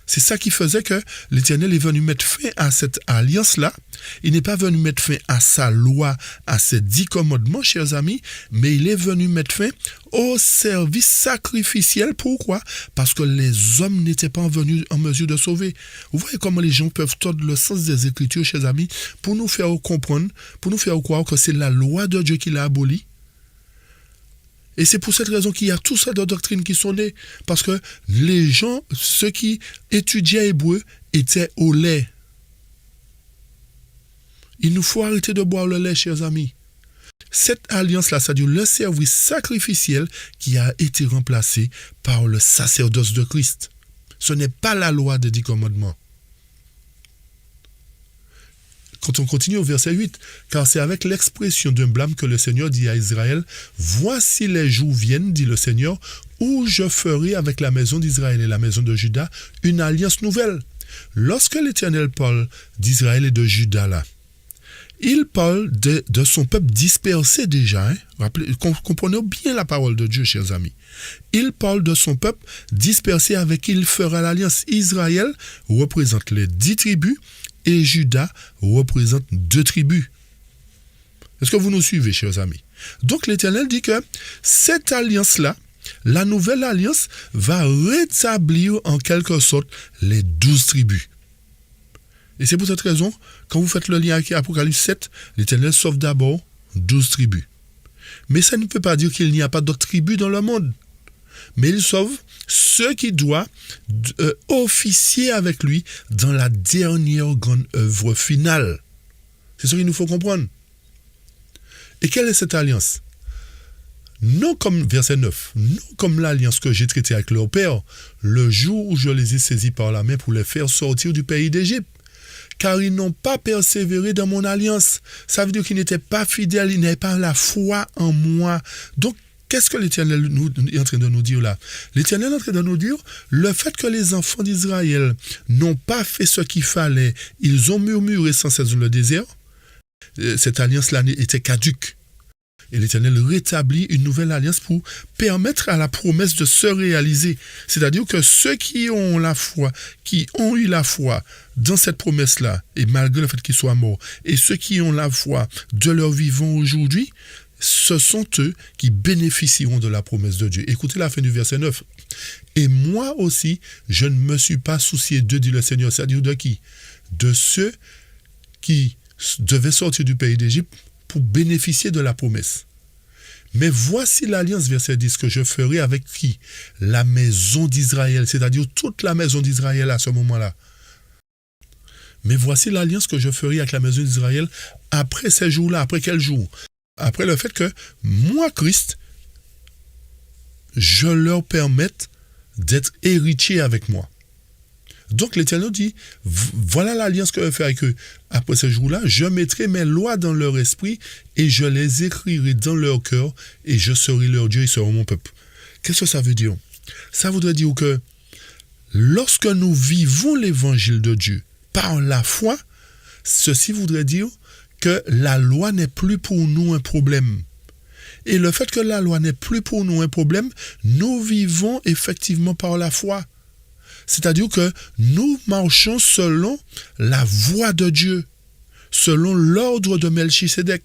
C'est ça qui faisait que l'Éternel est venu mettre fin à cette alliance-là. Il n'est pas venu mettre fin à sa loi, à ses 10 commandements, chers amis, mais il est venu mettre fin au service sacrificiel. Pourquoi? Parce que les hommes n'étaient pas en mesure de sauver. Vous voyez comment les gens peuvent tordre le sens des Écritures, chers amis, pour nous faire comprendre, pour nous faire croire que c'est la loi de Dieu qui l'a abolie. Et c'est pour cette raison qu'il y a toutes sortes de doctrines qui sont nées. Parce que les gens, ceux qui étudiaient hébreu, étaient au lait. Il nous faut arrêter de boire le lait, chers amis. Cette alliance-là, c'est-à-dire le service sacrificiel qui a été remplacé par le sacerdoce de Christ. Ce n'est pas la loi des 10 commandements. Quand on continue au verset 8, car c'est avec l'expression d'un blâme que le Seigneur dit à Israël, « Voici les jours viennent, dit le Seigneur, où je ferai avec la maison d'Israël et la maison de Juda une alliance nouvelle. » Lorsque l'Éternel parle d'Israël et de Juda là, il parle de son peuple dispersé déjà. Comprenez bien la parole de Dieu, chers amis. Il parle de son peuple dispersé avec qui il fera l'alliance. Israël représente les 10 tribus, et Juda représente 2 tribus. Est-ce que vous nous suivez, chers amis? Donc l'Éternel dit que cette alliance-là, la nouvelle alliance, va rétablir en quelque sorte les 12 tribus. Et c'est pour cette raison, quand vous faites le lien avec Apocalypse 7, l'Éternel sauve d'abord 12 tribus. Mais ça ne peut pas dire qu'il n'y a pas d'autres tribus dans le monde. Mais il sauve ceux qui doivent officier avec lui dans la dernière grande œuvre finale. C'est ce qu'il nous faut comprendre. Et quelle est cette alliance? Non comme, verset 9, non comme l'alliance que j'ai traitée avec leur père, le jour où je les ai saisis par la main pour les faire sortir du pays d'Égypte. Car ils n'ont pas persévéré dans mon alliance. Ça veut dire qu'ils n'étaient pas fidèles, ils n'avaient pas la foi en moi. Donc, qu'est-ce que l'Éternel est en train de nous dire là? L'Éternel est en train de nous dire le fait que les enfants d'Israël n'ont pas fait ce qu'il fallait, ils ont murmuré sans cesse dans le désert, cette alliance-là était caduque. Et l'Éternel rétablit une nouvelle alliance pour permettre à la promesse de se réaliser. C'est-à-dire que ceux qui ont la foi, qui ont eu la foi dans cette promesse-là, et malgré le fait qu'ils soient morts, et ceux qui ont la foi de leur vivant aujourd'hui, ce sont eux qui bénéficieront de la promesse de Dieu. Écoutez la fin du verset 9. Et moi aussi, je ne me suis pas soucié d'eux, dit le Seigneur. C'est-à-dire de qui? De ceux qui devaient sortir du pays d'Égypte pour bénéficier de la promesse. Mais voici l'alliance, verset 10, que je ferai avec qui? La maison d'Israël, c'est-à-dire toute la maison d'Israël à ce moment-là. Mais voici l'alliance que je ferai avec la maison d'Israël après ces jours-là. Après quel jour? Après le fait que moi, Christ, je leur permette d'être héritiers avec moi. Donc l'Éternel dit, voilà l'alliance que je vais faire avec eux. Après ce jour-là, je mettrai mes lois dans leur esprit et je les écrirai dans leur cœur et je serai leur Dieu et ils seront mon peuple. Qu'est-ce que ça veut dire? Ça voudrait dire que lorsque nous vivons l'évangile de Dieu par la foi, ceci voudrait dire que la loi n'est plus pour nous un problème. Et le fait que la loi n'est plus pour nous un problème, nous vivons effectivement par la foi. C'est-à-dire que nous marchons selon la voie de Dieu, selon l'ordre de Melchisédek.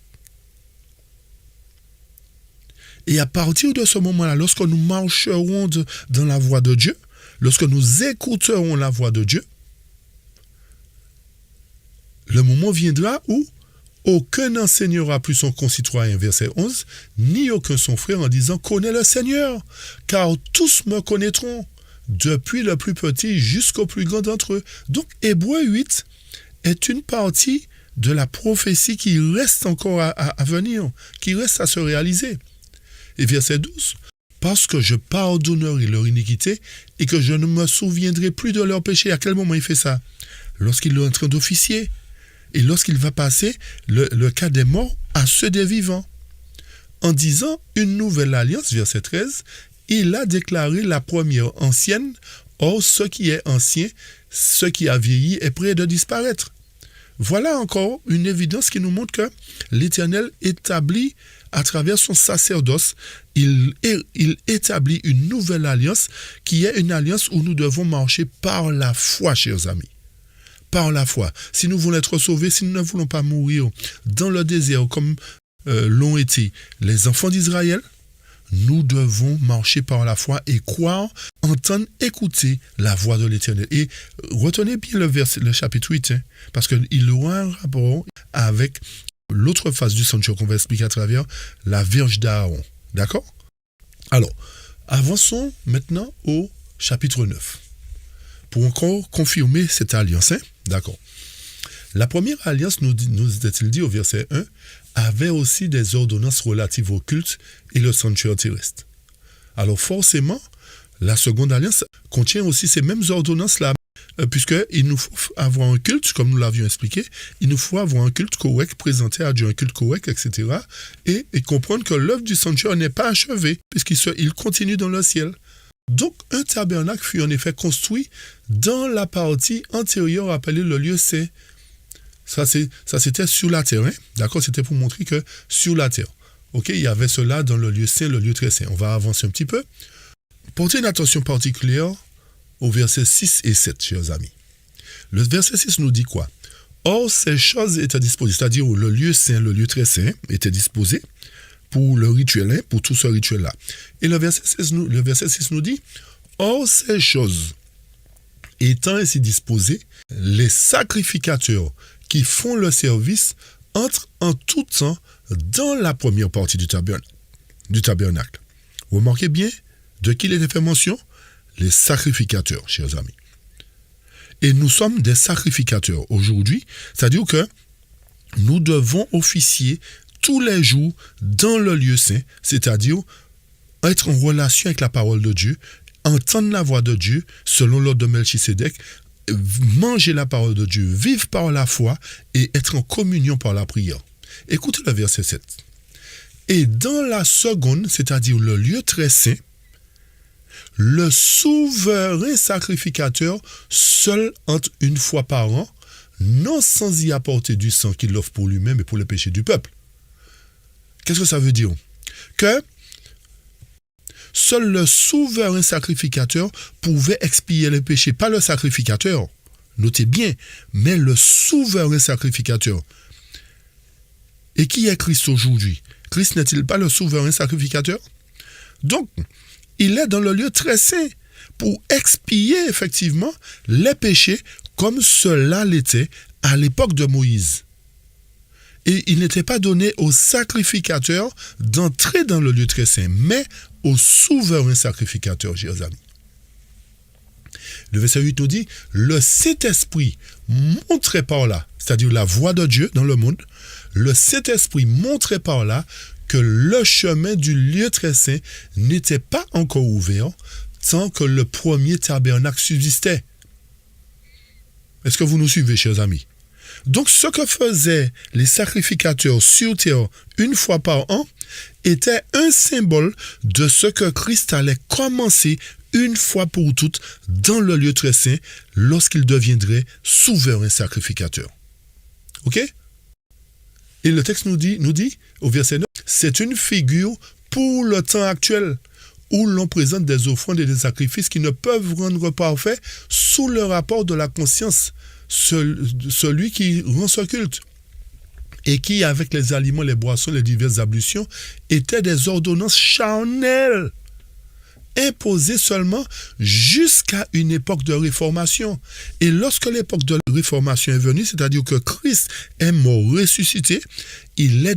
Et à partir de ce moment-là, lorsque nous marcherons dans la voie de Dieu, lorsque nous écouterons la voix de Dieu, le moment viendra où aucun n'enseignera plus son concitoyen, verset 11, ni aucun son frère en disant « Connais le Seigneur, car tous me connaîtront, depuis le plus petit jusqu'au plus grand d'entre eux. » Donc, Hébreux 8 est une partie de la prophétie qui reste encore à venir, qui reste à se réaliser. Et verset 12, « Parce que je pardonnerai leur iniquité et que je ne me souviendrai plus de leur péché. » À quel moment il fait ça? Lorsqu'il est en train d'officier. Et lorsqu'il va passer le cas des morts à ceux des vivants. En disant une nouvelle alliance, verset 13, il a déclaré la première ancienne, or ce qui est ancien, ce qui a vieilli est près de disparaître. Voilà encore une évidence qui nous montre que l'Éternel établit à travers son sacerdoce, il établit une nouvelle alliance qui est une alliance où nous devons marcher par la foi, chers amis. Par la foi. Si nous voulons être sauvés, si nous ne voulons pas mourir dans le désert comme l'ont été les enfants d'Israël, nous devons marcher par la foi et croire, entendre, écouter la voix de l'Éternel. Et retenez bien le chapitre 8, parce qu'il aura un rapport avec l'autre phase du sanctuaire qu'on va expliquer à travers la Vierge d'Aaron. D'accord? Alors, avançons maintenant au chapitre 9. Pour encore confirmer cette alliance. D'accord. La première alliance, nous est-il dit au verset 1, avait aussi des ordonnances relatives au culte et le sanctuaire terrestre. Alors forcément, la seconde alliance contient aussi ces mêmes ordonnances-là, puisqu'il nous faut avoir un culte, comme nous l'avions expliqué, il nous faut avoir un culte correct, présenter à Dieu un culte correct, etc. Et comprendre que l'œuvre du sanctuaire n'est pas achevée, puisqu'il continue dans le ciel. Donc, un tabernacle fut en effet construit dans la partie antérieure appelée le lieu saint. Ça c'était sur la terre, d'accord? C'était pour montrer que sur la terre, ok, il y avait cela dans le lieu saint, le lieu très saint. On va avancer un petit peu. Portez une attention particulière au verset 6 et 7, chers amis. Le verset 6 nous dit quoi? Or, ces choses étaient disposées, c'est-à-dire le lieu saint, le lieu très saint, était disposé pour le rituel, pour tout ce rituel-là. Et le verset 6 nous dit, « Or, ces choses étant ainsi disposées, les sacrificateurs qui font le service entrent en tout temps dans la première partie du tabernacle. » Remarquez bien de qui il était fait mention? Les sacrificateurs, chers amis. Et nous sommes des sacrificateurs aujourd'hui, c'est-à-dire que nous devons officier tous les jours dans le lieu saint, c'est-à-dire être en relation avec la parole de Dieu, entendre la voix de Dieu selon l'ordre de Melchisédek, manger la parole de Dieu, vivre par la foi et être en communion par la prière. Écoutez le verset 7. Et dans la seconde, c'est-à-dire le lieu très saint, le souverain sacrificateur seul entre une fois par an, non sans y apporter du sang qu'il offre pour lui-même et pour le péché du peuple. Qu'est-ce que ça veut dire? Que seul le souverain sacrificateur pouvait expier les péchés, pas le sacrificateur, notez bien, mais le souverain sacrificateur. Et qui est Christ aujourd'hui? Christ n'est-il pas le souverain sacrificateur? Donc, il est dans le lieu très saint pour expier effectivement les péchés comme cela l'était à l'époque de Moïse. Et il n'était pas donné au sacrificateur d'entrer dans le lieu très saint, mais au souverain sacrificateur, chers amis. Le verset 8 nous dit, le Saint-Esprit montrait par là, c'est-à-dire la voix de Dieu dans le monde, le Saint-Esprit montrait par là que le chemin du lieu très saint n'était pas encore ouvert tant que le premier tabernacle subsistait. Est-ce que vous nous suivez, chers amis? Donc, ce que faisaient les sacrificateurs sur terre une fois par an était un symbole de ce que Christ allait commencer une fois pour toutes dans le lieu très saint lorsqu'il deviendrait souverain sacrificateur. Ok? Et le texte nous dit au verset 9, c'est une figure pour le temps actuel où l'on présente des offrandes et des sacrifices qui ne peuvent rendre parfait sous le rapport de la conscience, celui qui rend ce culte. Et qui, avec les aliments, les boissons, les diverses ablutions, étaient des ordonnances charnelles, imposées seulement jusqu'à une époque de réformation. Et lorsque l'époque de réformation est venue, c'est-à-dire que Christ est mort ressuscité, il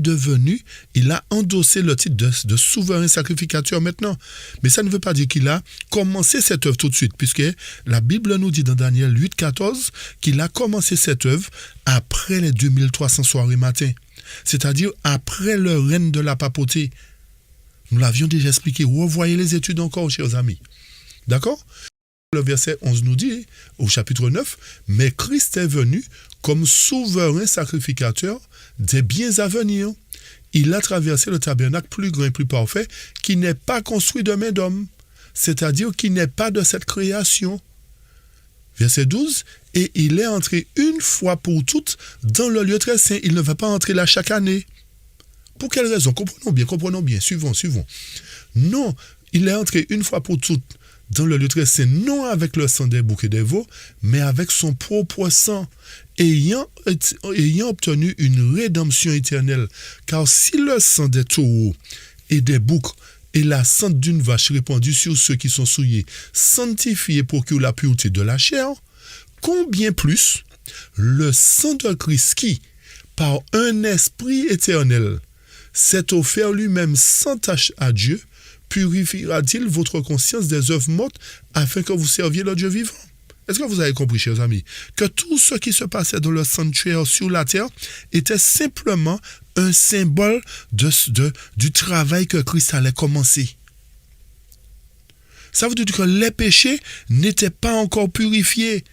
a endossé le titre de souverain sacrificateur maintenant. Mais ça ne veut pas dire qu'il a commencé cette œuvre tout de suite, puisque la Bible nous dit dans Daniel 8,14 qu'il a commencé cette œuvre après les 2300 soirées matin, c'est-à-dire après le règne de la papauté. Nous l'avions déjà expliqué. Revoyez les études encore, chers amis. D'accord? Le verset 11 nous dit, au chapitre 9, « Mais Christ est venu comme souverain sacrificateur des biens à venir. Il a traversé le tabernacle plus grand et plus parfait qui n'est pas construit de main d'homme, c'est-à-dire qui n'est pas de cette création. » Verset 12, « Et il est entré une fois pour toutes dans le lieu très saint. Il ne va pas entrer là chaque année. » Pour quelle raison? Comprenons bien. Suivons. Non, il est entré une fois pour toutes dans le lieu très saint, non avec le sang des boucs et des veaux, mais avec son propre sang, ayant obtenu une rédemption éternelle. Car si le sang des taureaux et des boucs et la cendre d'une vache répandue sur ceux qui sont souillés sanctifie et procure la pureté de la chair, combien plus le sang de Christ qui, par un esprit éternel, s'est offert lui-même sans tache à Dieu, purifiera-t-il votre conscience des œuvres mortes afin que vous serviez le Dieu vivant? Est-ce que vous avez compris, chers amis, que tout ce qui se passait dans le sanctuaire sur la terre était simplement un symbole du travail que Christ allait commencer? Ça veut dire que les péchés n'étaient pas encore purifiés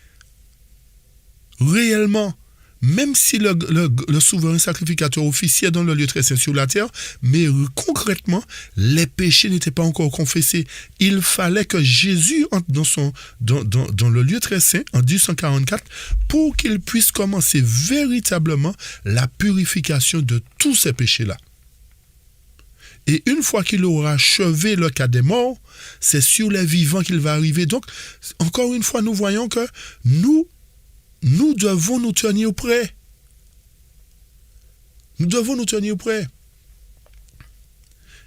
réellement. Même si le souverain sacrificateur officiait dans le lieu très saint sur la terre, mais concrètement, les péchés n'étaient pas encore confessés. Il fallait que Jésus entre dans le lieu très saint en 1844 pour qu'il puisse commencer véritablement la purification de tous ces péchés-là. Et une fois qu'il aura achevé le cas des morts, c'est sur les vivants qu'il va arriver. Donc, encore une fois, nous voyons que nous devons nous tenir prêts. Nous devons nous tenir prêts.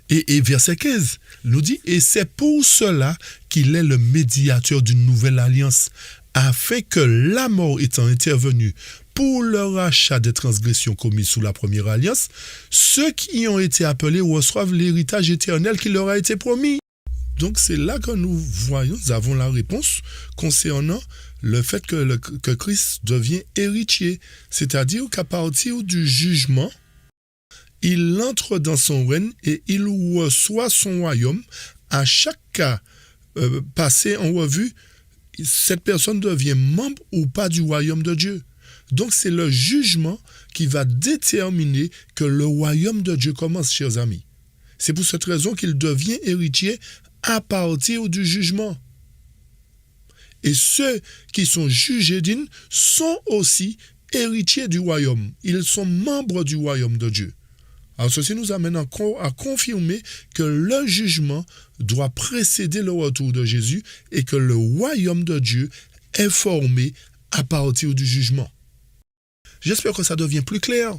Et verset 15 nous dit, « Et c'est pour cela qu'il est le médiateur d'une nouvelle alliance, afin que la mort étant intervenue pour le rachat des transgressions commises sous la première alliance, ceux qui ont été appelés reçoivent l'héritage éternel qui leur a été promis. » Donc c'est là que nous avons la réponse concernant le fait que Christ devient héritier, c'est-à-dire qu'à partir du jugement, il entre dans son règne et il reçoit son royaume. À chaque cas passé en revue, cette personne devient membre ou pas du royaume de Dieu. Donc c'est le jugement qui va déterminer que le royaume de Dieu commence, chers amis. C'est pour cette raison qu'il devient héritier à partir du jugement. Et ceux qui sont jugés dignes sont aussi héritiers du royaume. Ils sont membres du royaume de Dieu. Alors ceci nous amène encore à confirmer que le jugement doit précéder le retour de Jésus et que le royaume de Dieu est formé à partir du jugement. J'espère que ça devient plus clair.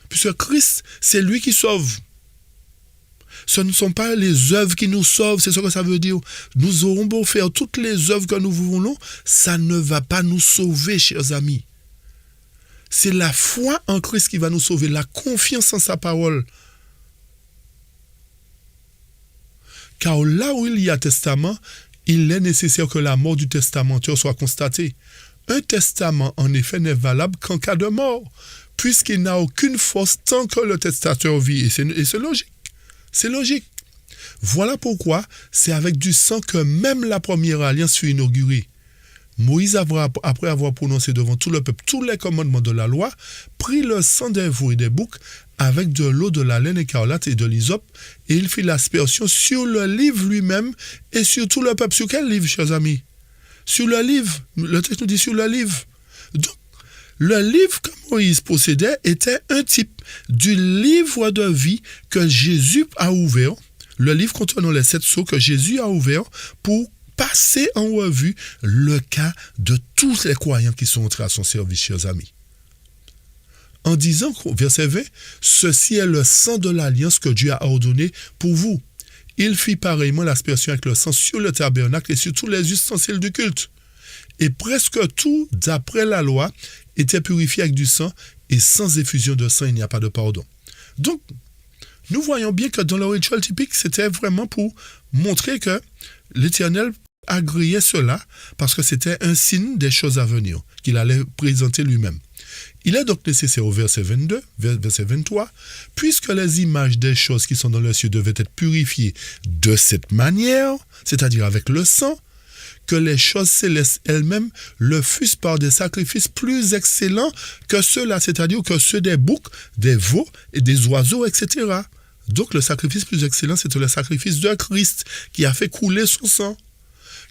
Puisque Christ, c'est lui qui sauve. Ce ne sont pas les œuvres qui nous sauvent, c'est ce que ça veut dire. Nous aurons beau faire toutes les œuvres que nous voulons, ça ne va pas nous sauver, chers amis. C'est la foi en Christ qui va nous sauver, la confiance en sa parole. Car là où il y a testament, il est nécessaire que la mort du testamenteur soit constatée. Un testament, en effet, n'est valable qu'en cas de mort, puisqu'il n'a aucune force tant que le testateur vit. Et c'est logique. C'est logique. Voilà pourquoi c'est avec du sang que même la première alliance fut inaugurée. Moïse, après avoir prononcé devant tout le peuple tous les commandements de la loi, prit le sang des veaux et des boucs avec de l'eau de la laine écarlate et de l'hysope, et il fit l'aspersion sur le livre lui-même et sur tout le peuple. Sur quel livre, chers amis? Sur le livre. Le texte nous dit sur le livre. Donc, le livre que Moïse possédait était un type du livre de vie que Jésus a ouvert, le livre contenant les 7 sceaux que Jésus a ouvert pour passer en revue le cas de tous les croyants qui sont entrés à son service, chers amis. En disant, verset 20, « Ceci est le sang de l'alliance que Dieu a ordonné pour vous. » Il fit pareillement l'aspersion avec le sang sur le tabernacle et sur tous les ustensiles du culte. Et presque tout, d'après la loi, était purifié avec du sang, et sans effusion de sang, il n'y a pas de pardon. Donc, nous voyons bien que dans le rituel typique, c'était vraiment pour montrer que l'Éternel agréait cela, parce que c'était un signe des choses à venir, qu'il allait présenter lui-même. Il est donc nécessaire au verset 22, verset 23, puisque les images des choses qui sont dans le ciel devaient être purifiées de cette manière, c'est-à-dire avec le sang, que les choses célestes elles-mêmes le fussent par des sacrifices plus excellents que ceux-là, c'est-à-dire que ceux des boucs, des veaux et des oiseaux, etc. Donc le sacrifice plus excellent, c'était le sacrifice de Christ qui a fait couler son sang.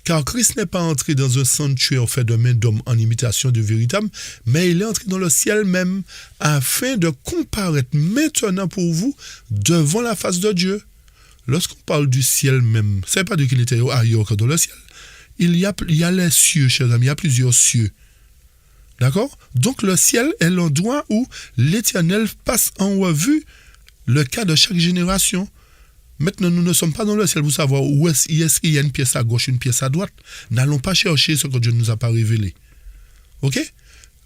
Car Christ n'est pas entré dans un sanctuaire fait de main d'homme en imitation du véritable, mais il est entré dans le ciel même, afin de comparaître maintenant pour vous devant la face de Dieu. Lorsqu'on parle du ciel même, ce n'est pas de qu'il était ailleurs que dans le ciel. Il y a les cieux, chers amis, il y a plusieurs cieux. D'accord? Donc le ciel est l'endroit où l'Éternel passe en revue le cas de chaque génération. Maintenant, nous ne sommes pas dans le ciel pour savoir où est-ce qu'il y a une pièce à gauche, une pièce à droite. N'allons pas chercher ce que Dieu ne nous a pas révélé. Ok?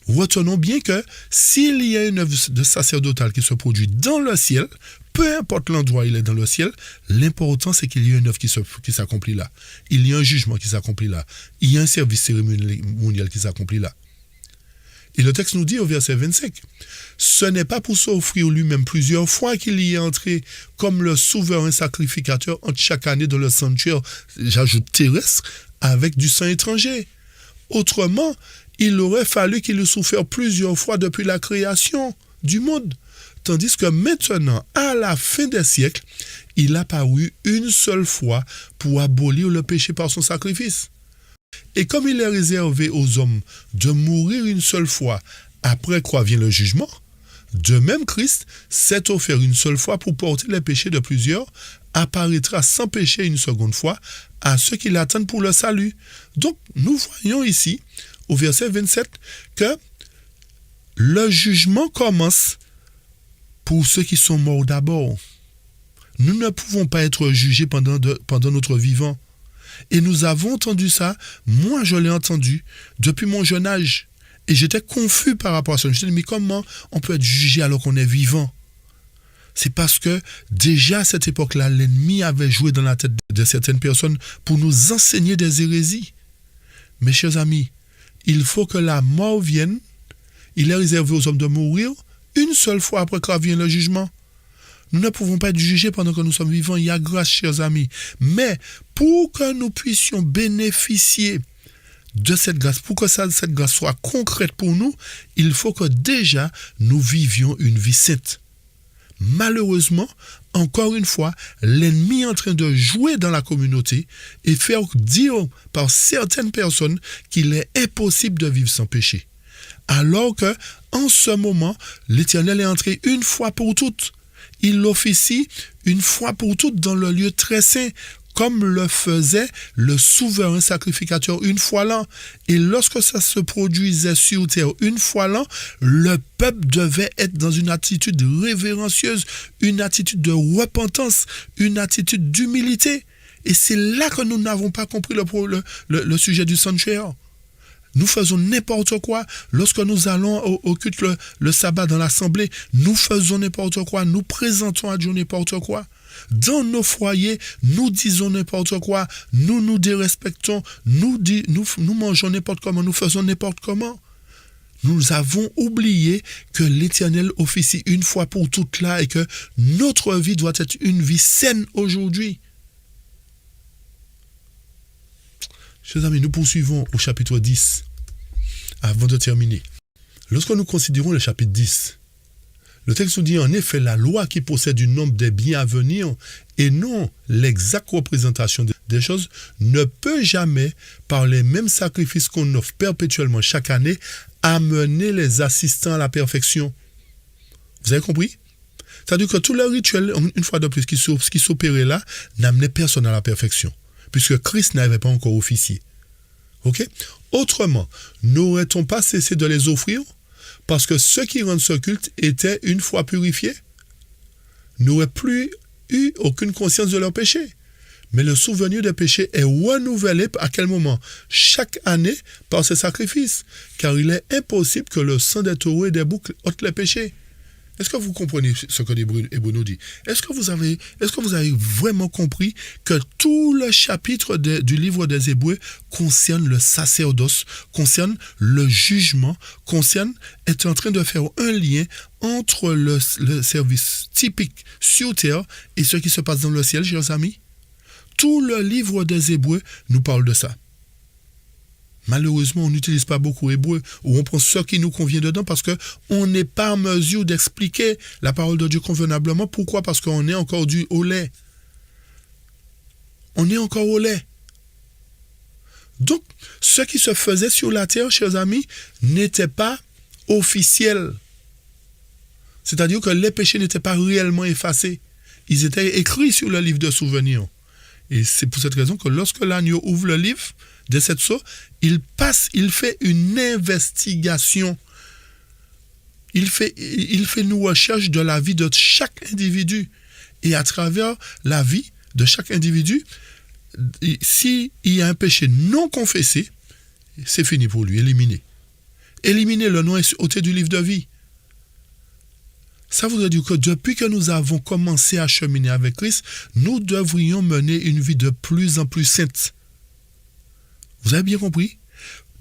Retenons bien que s'il y a une œuvre de sacerdotale qui se produit dans le ciel, peu importe l'endroit où il est dans le ciel, l'important c'est qu'il y ait une œuvre qui s'accomplit là. Il y a un jugement qui s'accomplit là. Il y a un service cérémonial qui s'accomplit là. Et le texte nous dit au verset 25, « Ce n'est pas pour s'offrir lui-même plusieurs fois qu'il y est entré comme le souverain sacrificateur entre chaque année dans le sanctuaire, j'ajoute terrestre, avec du sang étranger. Autrement, il aurait fallu qu'il eût souffert plusieurs fois depuis la création du monde. Tandis que maintenant, à la fin des siècles, il a paru une seule fois pour abolir le péché par son sacrifice. Et comme il est réservé aux hommes de mourir une seule fois après quoi vient le jugement, de même Christ s'est offert une seule fois pour porter les péchés de plusieurs, apparaîtra sans péché une seconde fois à ceux qui l'attendent pour le salut. » Donc, nous voyons ici, au verset 27, que le jugement commence pour ceux qui sont morts d'abord. Nous ne pouvons pas être jugés pendant notre vivant. Et nous avons entendu ça, moi je l'ai entendu depuis mon jeune âge. Et j'étais confus par rapport à ça. Je me suis dit, mais comment on peut être jugé alors qu'on est vivant? C'est parce que déjà à cette époque-là, l'ennemi avait joué dans la tête de certaines personnes pour nous enseigner des hérésies. Mes chers amis, il faut que la mort vienne. Il est réservé aux hommes de mourir une seule fois après que vient le jugement. Nous ne pouvons pas être jugés pendant que nous sommes vivants. Il y a grâce, chers amis. Mais pour que nous puissions bénéficier de cette grâce, pour que cette grâce soit concrète pour nous, il faut que déjà nous vivions une vie sainte. Malheureusement, encore une fois, l'ennemi est en train de jouer dans la communauté et faire dire par certaines personnes qu'il est impossible de vivre sans péché. Alors que, en ce moment, l'Éternel est entré une fois pour toutes. Il officie une fois pour toutes dans le lieu très saint, comme le faisait le souverain sacrificateur une fois l'an. Et lorsque ça se produisait sur terre une fois l'an, le peuple devait être dans une attitude révérencieuse, une attitude de repentance, une attitude d'humilité. Et c'est là que nous n'avons pas compris le sujet du sanctuaire. Nous faisons n'importe quoi. Lorsque nous allons au culte le sabbat dans l'assemblée, nous faisons n'importe quoi. Nous présentons à Dieu n'importe quoi. Dans nos foyers, nous disons n'importe quoi. Nous nous dérespectons. Nous mangeons n'importe comment. Nous faisons n'importe comment. Nous avons oublié que l'Éternel officie une fois pour toutes là et que notre vie doit être une vie saine aujourd'hui. Chers amis, nous poursuivons au chapitre 10, avant de terminer. Lorsque nous considérons le chapitre 10, le texte nous dit en effet la loi qui possède du nombre des biens à venir et non l'exacte représentation des choses ne peut jamais, par les mêmes sacrifices qu'on offre perpétuellement chaque année, amener les assistants à la perfection. Vous avez compris? C'est-à-dire que tout le rituel, une fois de plus, qui s'opérait là, n'amenait personne à la perfection, puisque Christ n'avait pas encore officié. Ok? Autrement, n'aurait-on pas cessé de les offrir parce que ceux qui rendent ce culte étaient une fois purifiés, n'auraient plus eu aucune conscience de leur péché. Mais le souvenir des péchés est renouvelé à quel moment? Chaque année par ces sacrifices, car il est impossible que le sang des taureaux et des boucs ôte les péchés. Est-ce que vous comprenez ce que l'Hébreu nous dit? Est-ce que vous avez vraiment compris que tout le chapitre du livre des Hébreux concerne le sacerdoce, concerne le jugement, est en train de faire un lien entre le service typique sur terre et ce qui se passe dans le ciel, chers amis? Tout le livre des Hébreux nous parle de ça. Malheureusement, on n'utilise pas beaucoup hébreu, ou on prend ce qui nous convient dedans parce qu'on n'est pas en mesure d'expliquer la parole de Dieu convenablement. Pourquoi? Parce qu'on est encore au lait. On est encore au lait. Donc, ce qui se faisait sur la terre, chers amis, n'était pas officiel. C'est-à-dire que les péchés n'étaient pas réellement effacés. Ils étaient écrits sur le livre de souvenirs. Et c'est pour cette raison que lorsque l'agneau ouvre le livre de cette sceau, il fait une investigation. Il fait une recherche de la vie de chaque individu. Et à travers la vie de chaque individu, s'il y a un péché non confessé, c'est fini pour lui, éliminé. Éliminer le nom est ôté du livre de vie. Ça voudrait dire que depuis que nous avons commencé à cheminer avec Christ, nous devrions mener une vie de plus en plus sainte. Vous avez bien compris?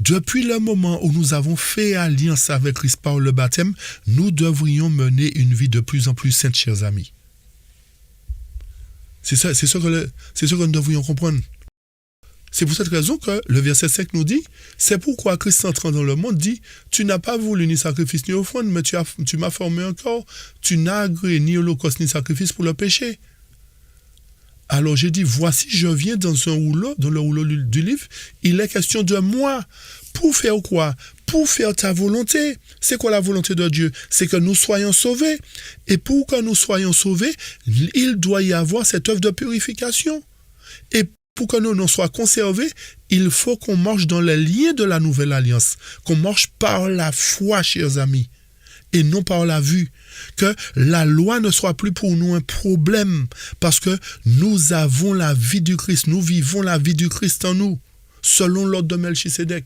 Depuis le moment où nous avons fait alliance avec Christ par le baptême, nous devrions mener une vie de plus en plus sainte, chers amis. C'est ce que nous devrions comprendre. C'est pour cette raison que le verset 5 nous dit, c'est pourquoi Christ entrant dans le monde dit, tu n'as pas voulu ni sacrifice ni offrande, mais tu m'as formé un corps, tu n'as agréé ni holocauste ni sacrifice pour le péché. Alors j'ai dit, voici, je viens dans le rouleau du livre, il est question de moi. Pour faire quoi? Pour faire ta volonté. C'est quoi la volonté de Dieu? C'est que nous soyons sauvés. Et pour que nous soyons sauvés, il doit y avoir cette œuvre de purification. Et pour que nous soyons conservés, il faut qu'on marche dans les liens de la nouvelle alliance. Qu'on marche par la foi, chers amis, et non par la vue. Que la loi ne soit plus pour nous un problème, parce que nous avons la vie du Christ, nous vivons la vie du Christ en nous, selon l'ordre de Melchisédek.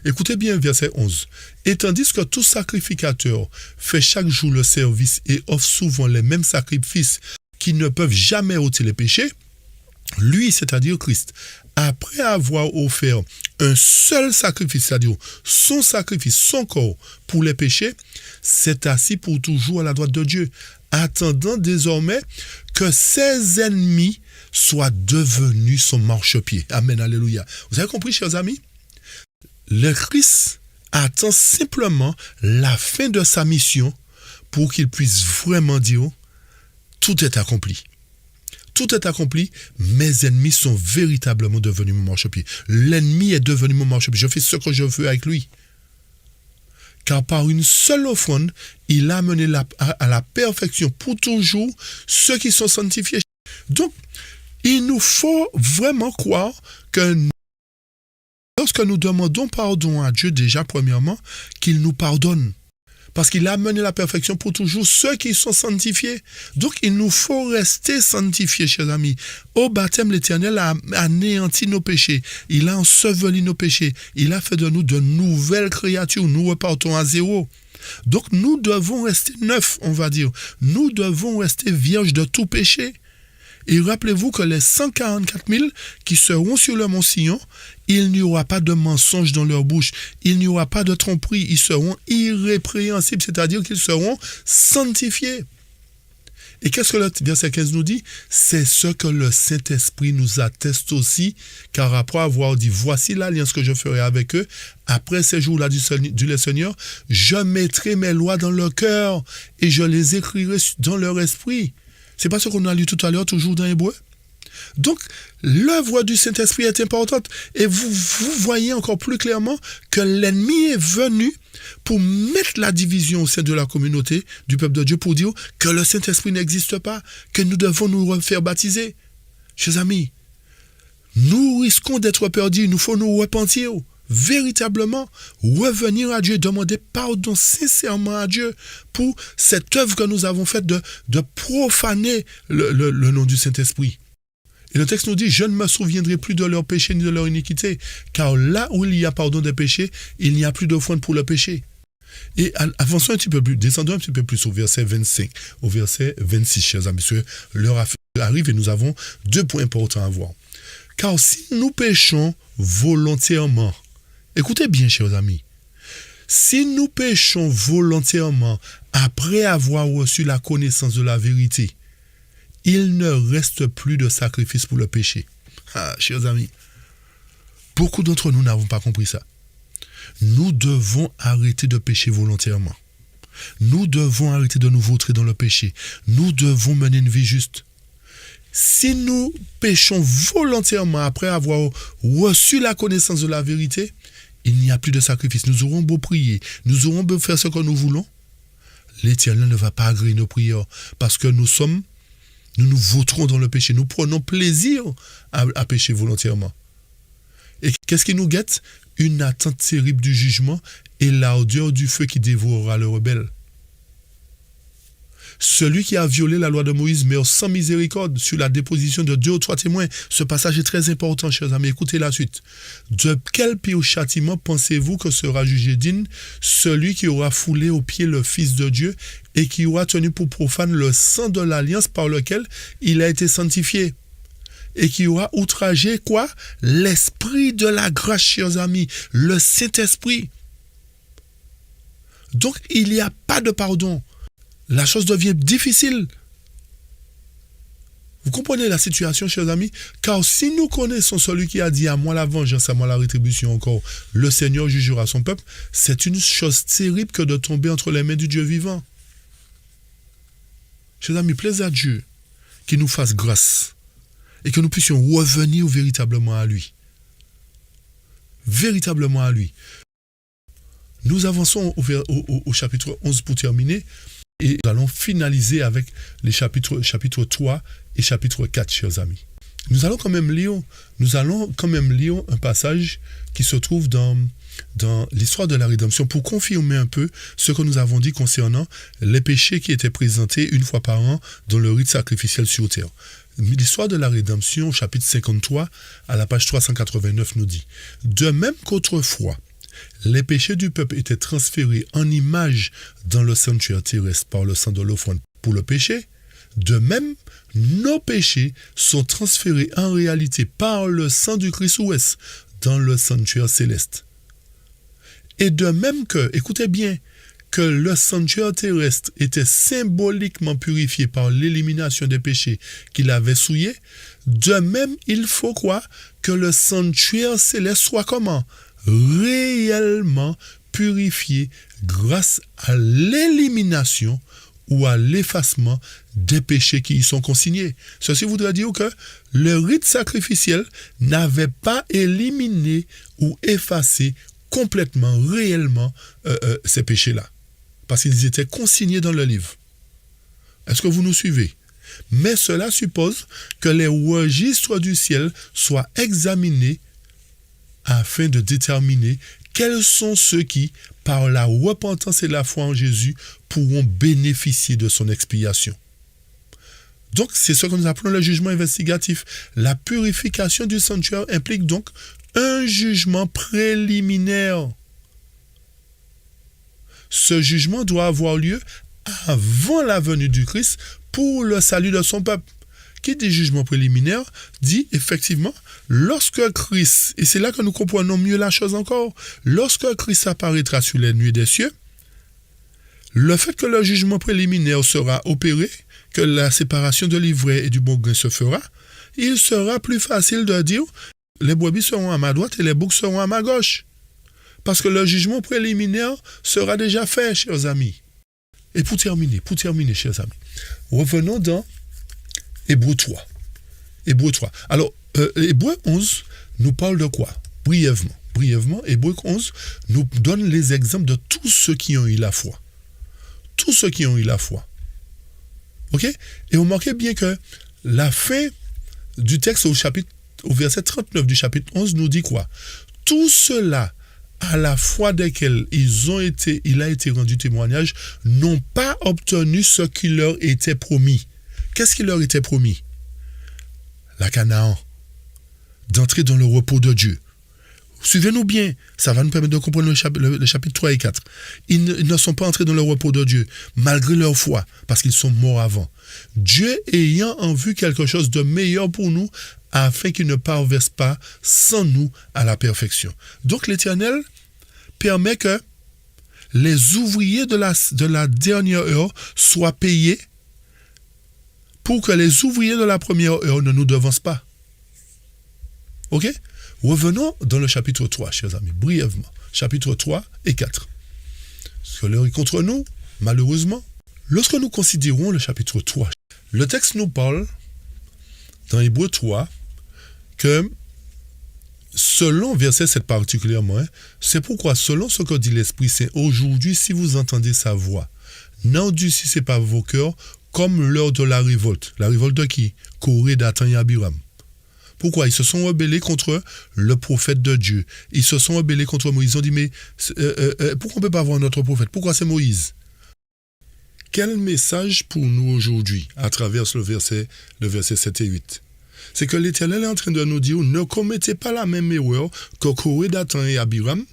Écoutez bien verset 11. Et tandis que tout sacrificateur fait chaque jour le service et offre souvent les mêmes sacrifices qui ne peuvent jamais ôter les péchés, lui, c'est-à-dire Christ, après avoir offert un seul sacrifice, c'est-à-dire son sacrifice, son corps pour les péchés, s'est assis pour toujours à la droite de Dieu, attendant désormais que ses ennemis soient devenus son marchepied. Amen, alléluia. Vous avez compris, chers amis? Le Christ attend simplement la fin de sa mission pour qu'il puisse vraiment dire, tout est accompli. Tout est accompli, mes ennemis sont véritablement devenus mon marchepied. L'ennemi est devenu mon marchepied. Je fais ce que je veux avec lui. Car par une seule offrande, il a amené à la perfection pour toujours ceux qui sont sanctifiés. Donc, Il nous faut vraiment croire que lorsque nous demandons pardon à Dieu, déjà premièrement, qu'il nous pardonne. Parce qu'il a amené la perfection pour toujours ceux qui sont sanctifiés. Donc, il nous faut rester sanctifiés, chers amis. Au baptême, l'Éternel a anéanti nos péchés. Il a enseveli nos péchés. Il a fait de nous de nouvelles créatures. Nous repartons à zéro. Donc, nous devons rester neufs, on va dire. Nous devons rester vierges de tout péché. Et rappelez-vous que les 144 000 qui seront sur le mont Sion, il n'y aura pas de mensonge dans leur bouche, il n'y aura pas de tromperie, ils seront irrépréhensibles, c'est-à-dire qu'ils seront sanctifiés. Et qu'est-ce que le verset 15 nous dit? C'est ce que le Saint-Esprit nous atteste aussi, car après avoir dit, voici l'alliance que je ferai avec eux, après ces jours-là du Seigneur, je mettrai mes lois dans leur cœur et je les écrirai dans leur esprit. C'est pas ce qu'on a lu tout à l'heure, toujours dans Hébreu. Donc, l'œuvre du Saint-Esprit est importante. Et vous voyez encore plus clairement que l'ennemi est venu pour mettre la division au sein de la communauté du peuple de Dieu, pour dire que le Saint-Esprit n'existe pas, que nous devons nous refaire baptiser. Chers amis, nous risquons d'être perdus, il nous faut nous repentir. Véritablement revenir à Dieu, demander pardon sincèrement à Dieu pour cette œuvre que nous avons faite de profaner le nom du Saint-Esprit. Et le texte nous dit, je ne me souviendrai plus de leur péché ni de leur iniquité, car là où il y a pardon des péchés, il n'y a plus d'offrande pour le péché. Et avançons un petit peu plus, descendons un petit peu plus au verset 25, au verset 26, chers amis, parce que l'heure arrive et nous avons 2 points importants à voir. Car si nous péchons volontairement, écoutez bien, chers amis, si nous péchons volontairement après avoir reçu la connaissance de la vérité, il ne reste plus de sacrifice pour le péché. Ah, chers amis, beaucoup d'entre nous n'avons pas compris ça. Nous devons arrêter de pécher volontairement. Nous devons arrêter de nous vautrer dans le péché. Nous devons mener une vie juste. Si nous péchons volontairement après avoir reçu la connaissance de la vérité, il n'y a plus de sacrifice. Nous aurons beau prier, nous aurons beau faire ce que nous voulons, l'Éternel ne va pas agréer nos prières parce que nous nous vautrons dans le péché. Nous prenons plaisir à pécher volontairement. Et qu'est-ce qui nous guette? Une attente terrible du jugement et l'ardeur du feu qui dévorera le rebelle. Celui qui a violé la loi de Moïse meurt sans miséricorde sur la déposition de 2 ou 3 témoins. Ce passage est très important, chers amis. Écoutez la suite. De quel pire châtiment pensez-vous que sera jugé digne celui qui aura foulé aux pieds le Fils de Dieu et qui aura tenu pour profane le sang de l'alliance par lequel il a été sanctifié? Et qui aura outragé quoi? L'esprit de la grâce, chers amis, le Saint-Esprit. Donc, il n'y a pas de pardon. La chose devient difficile. Vous comprenez la situation, chers amis? Car si nous connaissons celui qui a dit à moi la vengeance, à moi la rétribution encore, le Seigneur jugera son peuple, c'est une chose terrible que de tomber entre les mains du Dieu vivant. Chers amis, plaise à Dieu qu'il nous fasse grâce et que nous puissions revenir véritablement à lui. Véritablement à lui. Nous avançons au chapitre 11 pour terminer. Et nous allons finaliser avec les chapitres 3 et chapitre 4, chers amis. Nous allons quand même lire un passage qui se trouve dans l'histoire de la rédemption pour confirmer un peu ce que nous avons dit concernant les péchés qui étaient présentés une fois par an dans le rite sacrificiel sur terre. L'histoire de la rédemption, chapitre 53, à la page 389, nous dit « De même qu'autrefois, les péchés du peuple étaient transférés en image dans le sanctuaire terrestre par le sang de l'offrande pour le péché. De même, nos péchés sont transférés en réalité par le sang du Christ ouest dans le sanctuaire céleste. Et de même que, écoutez bien, que le sanctuaire terrestre était symboliquement purifié par l'élimination des péchés qu'il avait souillés, de même, il faut quoi? Que le sanctuaire céleste soit comment? Réellement purifié grâce à l'élimination ou à l'effacement des péchés qui y sont consignés. Ceci voudrait dire que le rite sacrificiel n'avait pas éliminé ou effacé complètement, réellement, ces péchés-là. Parce qu'ils étaient consignés dans le livre. Est-ce que vous nous suivez? Mais cela suppose que les registres du ciel soient examinés afin de déterminer quels sont ceux qui, par la repentance et la foi en Jésus, pourront bénéficier de son expiation. Donc, c'est ce que nous appelons le jugement investigatif. La purification du sanctuaire implique donc un jugement préliminaire. Ce jugement doit avoir lieu avant la venue du Christ pour le salut de son peuple. Qui dit jugement préliminaire dit effectivement lorsque Christ, et c'est là que nous comprenons mieux la chose encore, lorsque Christ apparaîtra sur les nuées des cieux, le fait que le jugement préliminaire sera opéré, que la séparation de l'ivraie et du bon grain se fera, il sera plus facile de dire les brebis seront à ma droite et les boucs seront à ma gauche. Parce que le jugement préliminaire sera déjà fait, chers amis. Et pour terminer, chers amis, revenons dans Hébreux 3. Hébreux 3. Alors, Hébreux 11 nous parle de quoi? Brièvement, Hébreux 11 nous donne les exemples de tous ceux qui ont eu la foi. Tous ceux qui ont eu la foi. OK? Et vous remarquez bien que la fin du texte au verset 39 du chapitre 11 nous dit quoi? Tout cela à la foi desquels il a été rendu témoignage, n'ont pas obtenu ce qui leur était promis. Qu'est-ce qui leur était promis? La Canaan, d'entrer dans le repos de Dieu. Suivez-nous bien, ça va nous permettre de comprendre le chapitre 3 et 4. Ils ne sont pas entrés dans le repos de Dieu, malgré leur foi, parce qu'ils sont morts avant. Dieu ayant en vue quelque chose de meilleur pour nous, afin qu'il ne parverse pas sans nous à la perfection. Donc l'Éternel permet que les ouvriers de la dernière heure soient payés pour que les ouvriers de la première heure ne nous devancent pas. Ok? Revenons dans le chapitre 3, chers amis, brièvement. Chapitre 3 et 4. Parce que l'heure est contre nous, malheureusement. Lorsque nous considérons le chapitre 3, le texte nous parle, dans Hébreux 3, que selon, verset 7 particulièrement, c'est pourquoi, selon ce que dit l'Esprit Saint, aujourd'hui, si vous entendez sa voix, n'endurcissez pas vos cœurs comme lors de la révolte. La révolte de qui? Coré, Dathan et Abiram. Pourquoi? Ils se sont rebellés contre le prophète de Dieu. Ils se sont rebellés contre Moïse. Ils ont dit, mais pourquoi on ne peut pas avoir notre prophète? Pourquoi c'est Moïse? Quel message pour nous aujourd'hui à travers le verset 7 et 8? C'est que l'Éternel est en train de nous dire, ne commettez pas la même erreur que Coré, Dathan et Abiram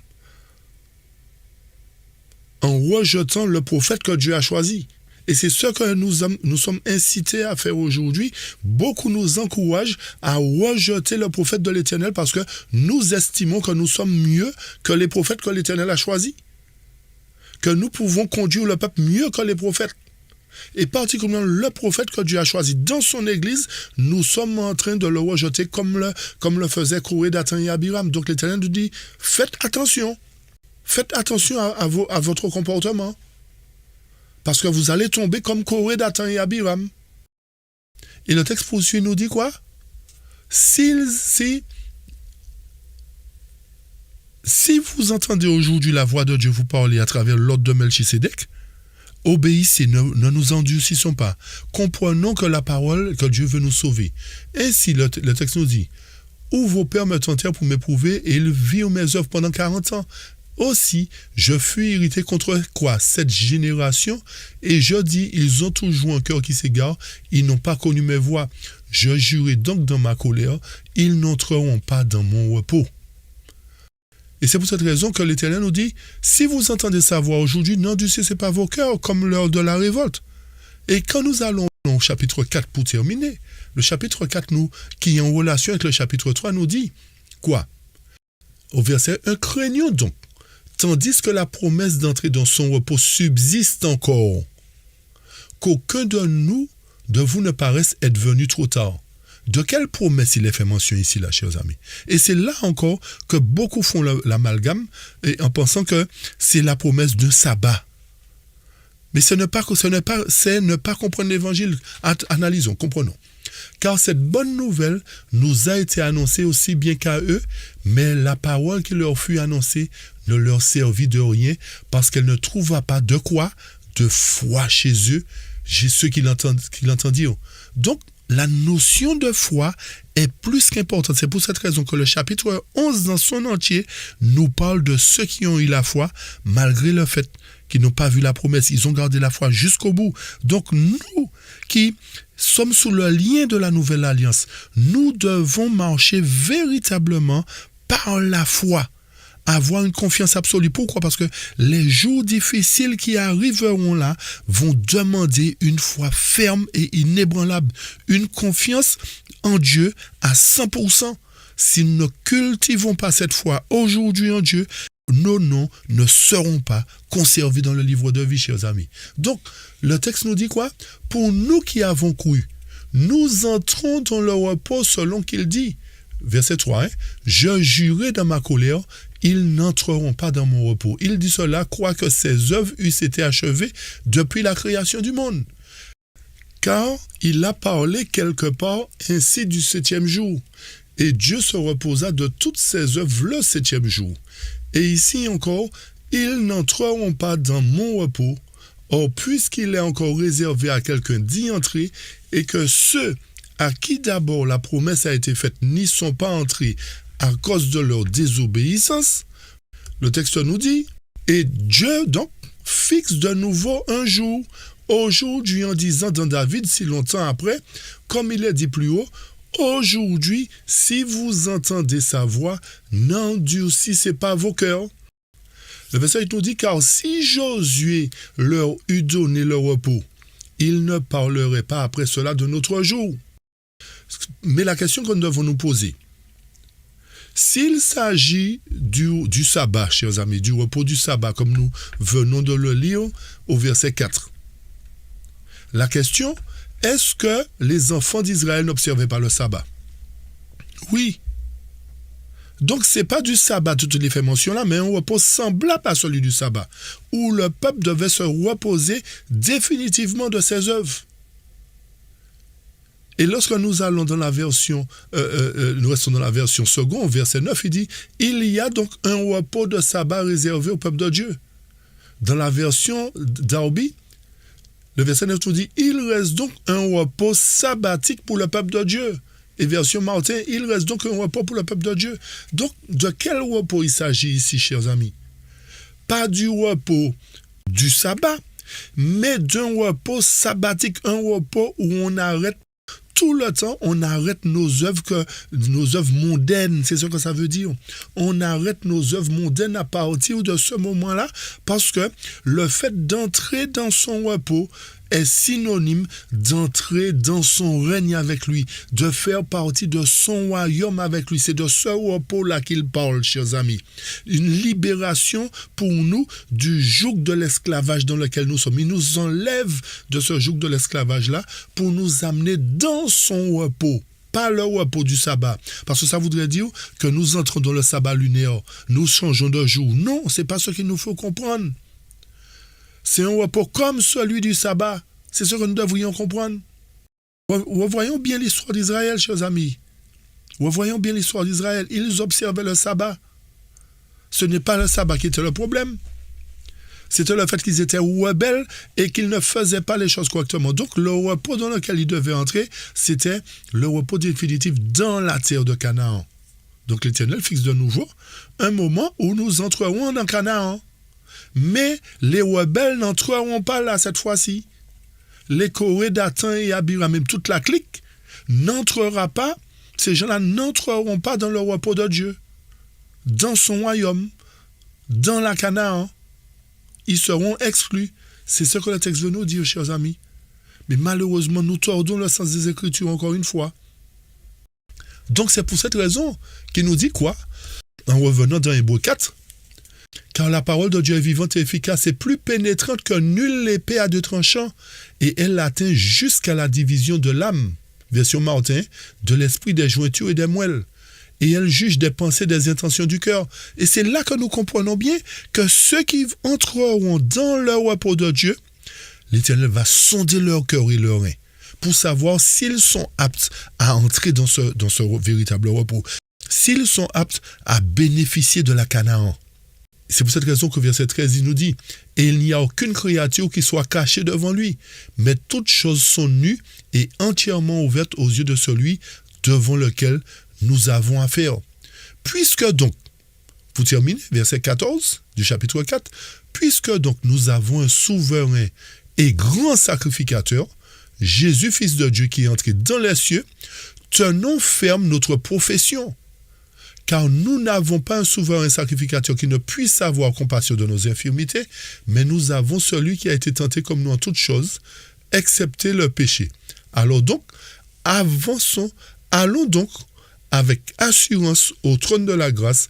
en rejetant le prophète que Dieu a choisi. Et c'est ce que nous sommes incités à faire aujourd'hui. Beaucoup nous encouragent à rejeter le prophète de l'Éternel parce que nous estimons que nous sommes mieux que les prophètes que l'Éternel a choisis. Que nous pouvons conduire le peuple mieux que les prophètes. Et particulièrement le prophète que Dieu a choisi dans son église, nous sommes en train de le rejeter comme le faisait Coré, Dathan et Abiram. Donc l'Éternel nous dit, faites attention. Faites attention à votre comportement. Parce que vous allez tomber comme Coré, Dathan et Abiram. Et le texte poursuit nous dit quoi? Si vous entendez aujourd'hui la voix de Dieu vous parler à travers l'ordre de Melchisédek, obéissez, ne nous endurcissons pas. Comprenons que la parole, que Dieu veut nous sauver. Ainsi, le texte nous dit, où vos pères me tentèrent pour m'éprouver et ils virent mes œuvres pendant 40 ans. Aussi, je fus irrité contre quoi? Cette génération, et je dis, ils ont toujours un cœur qui s'égare, ils n'ont pas connu mes voies. Je jurai donc dans ma colère, ils n'entreront pas dans mon repos. Et c'est pour cette raison que l'Éternel nous dit, si vous entendez sa voix aujourd'hui, n'endurcissez pas vos cœurs comme l'heure de la révolte. Et quand nous allons au chapitre 4 pour terminer, le chapitre 4, qui est en relation avec le chapitre 3, nous dit quoi? Au verset 1, craignons donc, tandis que la promesse d'entrer dans son repos subsiste encore, qu'aucun de vous ne paraisse être venu trop tard. De quelle promesse il est fait mention ici, là, chers amis? Et c'est là encore que beaucoup font l'amalgame en pensant que c'est la promesse d'un sabbat. Mais c'est ne pas comprendre l'évangile. Analysons, comprenons. Car cette bonne nouvelle nous a été annoncée aussi bien qu'à eux, mais la parole qui leur fut annoncée ne leur servit de rien parce qu'elle ne trouva pas de quoi? De foi chez eux, j'ai ceux qui l'entendirent. Donc, la notion de foi est plus qu'importante. C'est pour cette raison que le chapitre 11 dans son entier nous parle de ceux qui ont eu la foi malgré le fait qu'ils n'ont pas vu la promesse. Ils ont gardé la foi jusqu'au bout. Donc nous qui sommes sous le lien de la nouvelle alliance, nous devons marcher véritablement par la foi. Avoir une confiance absolue. Pourquoi? Parce que les jours difficiles qui arriveront là vont demander une foi ferme et inébranlable. Une confiance en Dieu à 100%. Si nous ne cultivons pas cette foi aujourd'hui en Dieu, nos noms ne seront pas conservés dans le livre de vie, chers amis. Donc, le texte nous dit quoi? Pour nous qui avons cru, nous entrons dans le repos selon qu'il dit. Verset 3, je jurai dans ma colère, ils n'entreront pas dans mon repos. Il dit cela, quoique ses œuvres eussent été achevées depuis la création du monde. Car il a parlé quelque part ainsi du 7e jour. Et Dieu se reposa de toutes ses œuvres le 7e jour. Et ici encore, ils n'entreront pas dans mon repos. Or, puisqu'il est encore réservé à quelqu'un d'y entrer, et que ceux à qui d'abord la promesse a été faite n'y sont pas entrés à cause de leur désobéissance, le texte nous dit, et Dieu donc fixe de nouveau un jour, aujourd'hui en disant dans David si longtemps après, comme il est dit plus haut, aujourd'hui, si vous entendez sa voix, n'endurcissez pas vos cœurs. Le verset nous dit, car si Josué leur eût donné le repos, il ne parlerait pas après cela de notre jour. Mais la question que nous devons nous poser, s'il s'agit du sabbat, chers amis, du repos du sabbat, comme nous venons de le lire au verset 4, la question, est-ce que les enfants d'Israël n'observaient pas le sabbat? Oui. Donc, ce n'est pas du sabbat, toutes les fait mention là, mais un repos semblable à celui du sabbat, où le peuple devait se reposer définitivement de ses œuvres. Et lorsque nous allons dans la version, nous restons dans la version seconde, verset 9, il dit, il y a donc un repos de sabbat réservé au peuple de Dieu. Dans la version Darby, le verset 9 nous dit, il reste donc un repos sabbatique pour le peuple de Dieu. Et version Martin, il reste donc un repos pour le peuple de Dieu. Donc, de quel repos il s'agit ici, chers amis? Pas du repos du sabbat, mais d'un repos sabbatique, un repos où on arrête tout le temps, on arrête nos œuvres mondaines, c'est ce que ça veut dire. On arrête nos œuvres mondaines à partir de ce moment-là, parce que le fait d'entrer dans son repos est synonyme d'entrer dans son règne avec lui, de faire partie de son royaume avec lui. C'est de ce repos-là qu'il parle, chers amis. Une libération pour nous du joug de l'esclavage dans lequel nous sommes. Il nous enlève de ce joug de l'esclavage-là pour nous amener dans son repos. Pas le repos du sabbat. Parce que ça voudrait dire que nous entrons dans le sabbat lunaire. Nous changeons de jour. Non, c'est pas ce qu'il nous faut comprendre. C'est un repos comme celui du sabbat. C'est ce que nous devrions comprendre. Revoyons bien l'histoire d'Israël, chers amis. Revoyons bien l'histoire d'Israël. Ils observaient le sabbat. Ce n'est pas le sabbat qui était le problème. C'était le fait qu'ils étaient rebelles et qu'ils ne faisaient pas les choses correctement. Donc, le repos dans lequel ils devaient entrer, c'était le repos définitif dans la terre de Canaan. Donc, l'Éternel fixe de nouveau un moment où nous entrerons dans Canaan. Mais les rebelles n'entreront pas là cette fois-ci. Les Corée, Dathan et Abiram, même toute la clique, n'entrera pas. Ces gens-là n'entreront pas dans le repos de Dieu, dans son royaume, dans la Canaan. Ils seront exclus. C'est ce que le texte veut nous dire, chers amis. Mais malheureusement, nous tordons le sens des Écritures encore une fois. Donc c'est pour cette raison qu'il nous dit quoi? En revenant dans Hébreux 4, car la parole de Dieu est vivante et efficace et plus pénétrante que nulle épée à deux tranchants, et elle atteint jusqu'à la division de l'âme, version Martin, de l'esprit, des jointures et des moelles. Et elle juge des pensées, des intentions du cœur. Et c'est là que nous comprenons bien que ceux qui entreront dans le repos de Dieu, l'Éternel va sonder leur cœur et leur rein pour savoir s'ils sont aptes à entrer dans ce véritable repos, s'ils sont aptes à bénéficier de la Canaan. C'est pour cette raison que verset 13, il nous dit « Et il n'y a aucune créature qui soit cachée devant lui, mais toutes choses sont nues et entièrement ouvertes aux yeux de celui devant lequel nous avons affaire. Puisque donc, pour terminer, verset 14 du chapitre 4, puisque donc nous avons un souverain et grand sacrificateur, Jésus, Fils de Dieu, qui est entré dans les cieux, tenons ferme notre profession. Car nous n'avons pas un souverain sacrificateur qui ne puisse avoir compassion de nos infirmités, mais nous avons celui qui a été tenté comme nous en toutes choses, excepté le péché. Alors donc, allons donc avec assurance au trône de la grâce,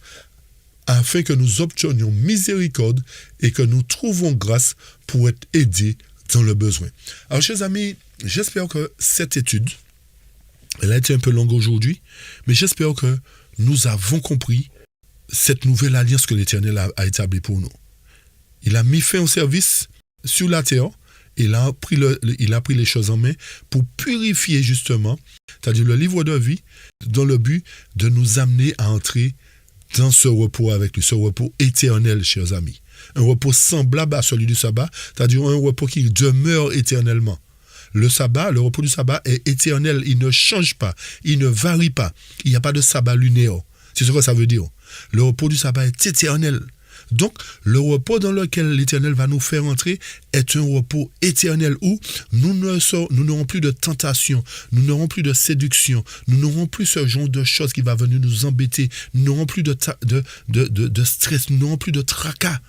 afin que nous obtenions miséricorde et que nous trouvons grâce pour être aidés dans le besoin. Alors, chers amis, j'espère que cette étude, elle a été un peu longue aujourd'hui, mais j'espère que nous avons compris cette nouvelle alliance que l'Éternel a établie pour nous. Il a mis fin au service sur la terre, il a pris les choses en main pour purifier justement, c'est-à-dire le livre de vie, dans le but de nous amener à entrer dans ce repos avec lui, ce repos éternel, chers amis. Un repos semblable à celui du sabbat, c'est-à-dire un repos qui demeure éternellement. Le repos du sabbat est éternel, il ne change pas, il ne varie pas. Il n'y a pas de sabbat lunaire. C'est ce que ça veut dire. Le repos du sabbat est éternel. Donc, le repos dans lequel l'Éternel va nous faire entrer est un repos éternel où nous n'aurons plus de tentation, nous n'aurons plus de séduction, nous n'aurons plus ce genre de choses qui va venir nous embêter, nous n'aurons plus de stress, nous n'aurons plus de tracas.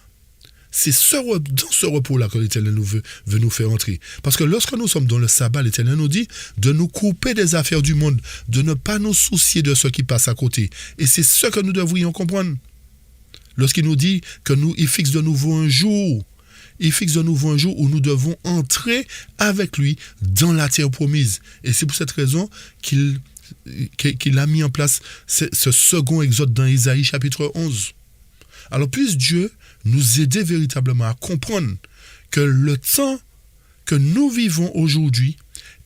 C'est dans ce repos-là que l'Éternel veut nous faire entrer. Parce que lorsque nous sommes dans le sabbat, l'Éternel nous dit de nous couper des affaires du monde, de ne pas nous soucier de ce qui passe à côté. Et c'est ce que nous devrions comprendre. Lorsqu'il nous dit qu'il fixe de nouveau un jour, où nous devons entrer avec lui dans la terre promise. Et c'est pour cette raison qu'il a mis en place ce second exode dans Isaïe chapitre 11. Alors puisse Dieu nous aider véritablement à comprendre que le temps que nous vivons aujourd'hui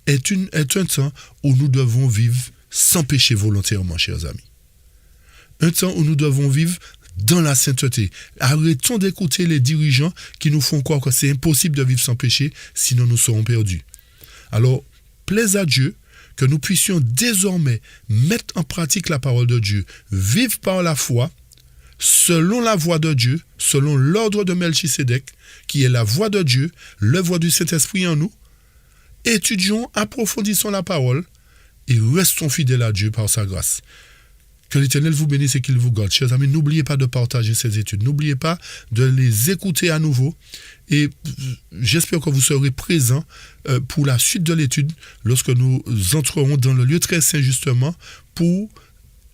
est un temps où nous devons vivre sans péché volontairement, chers amis. Un temps où nous devons vivre dans la sainteté. Arrêtons d'écouter les dirigeants qui nous font croire que c'est impossible de vivre sans péché, sinon nous serons perdus. Alors, plaise à Dieu que nous puissions désormais mettre en pratique la parole de Dieu, vivre par la foi, selon la voie de Dieu, selon l'ordre de Melchisédek, qui est la voie de Dieu, l'œuvre du Saint-Esprit en nous. Étudions, approfondissons la parole et restons fidèles à Dieu par sa grâce. Que l'Éternel vous bénisse et qu'il vous garde. Chers amis, n'oubliez pas de partager ces études. N'oubliez pas de les écouter à nouveau. Et j'espère que vous serez présents pour la suite de l'étude lorsque nous entrerons dans le lieu très saint justement pour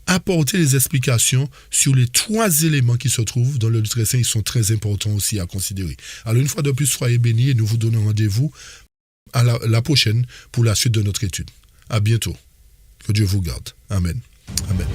apporter les explications sur les 3 éléments qui se trouvent dans le lieu très saint. Ils sont très importants aussi à considérer. Alors une fois de plus, soyez bénis et nous vous donnons rendez-vous à la prochaine pour la suite de notre étude. À bientôt. Que Dieu vous garde. Amen. Amen.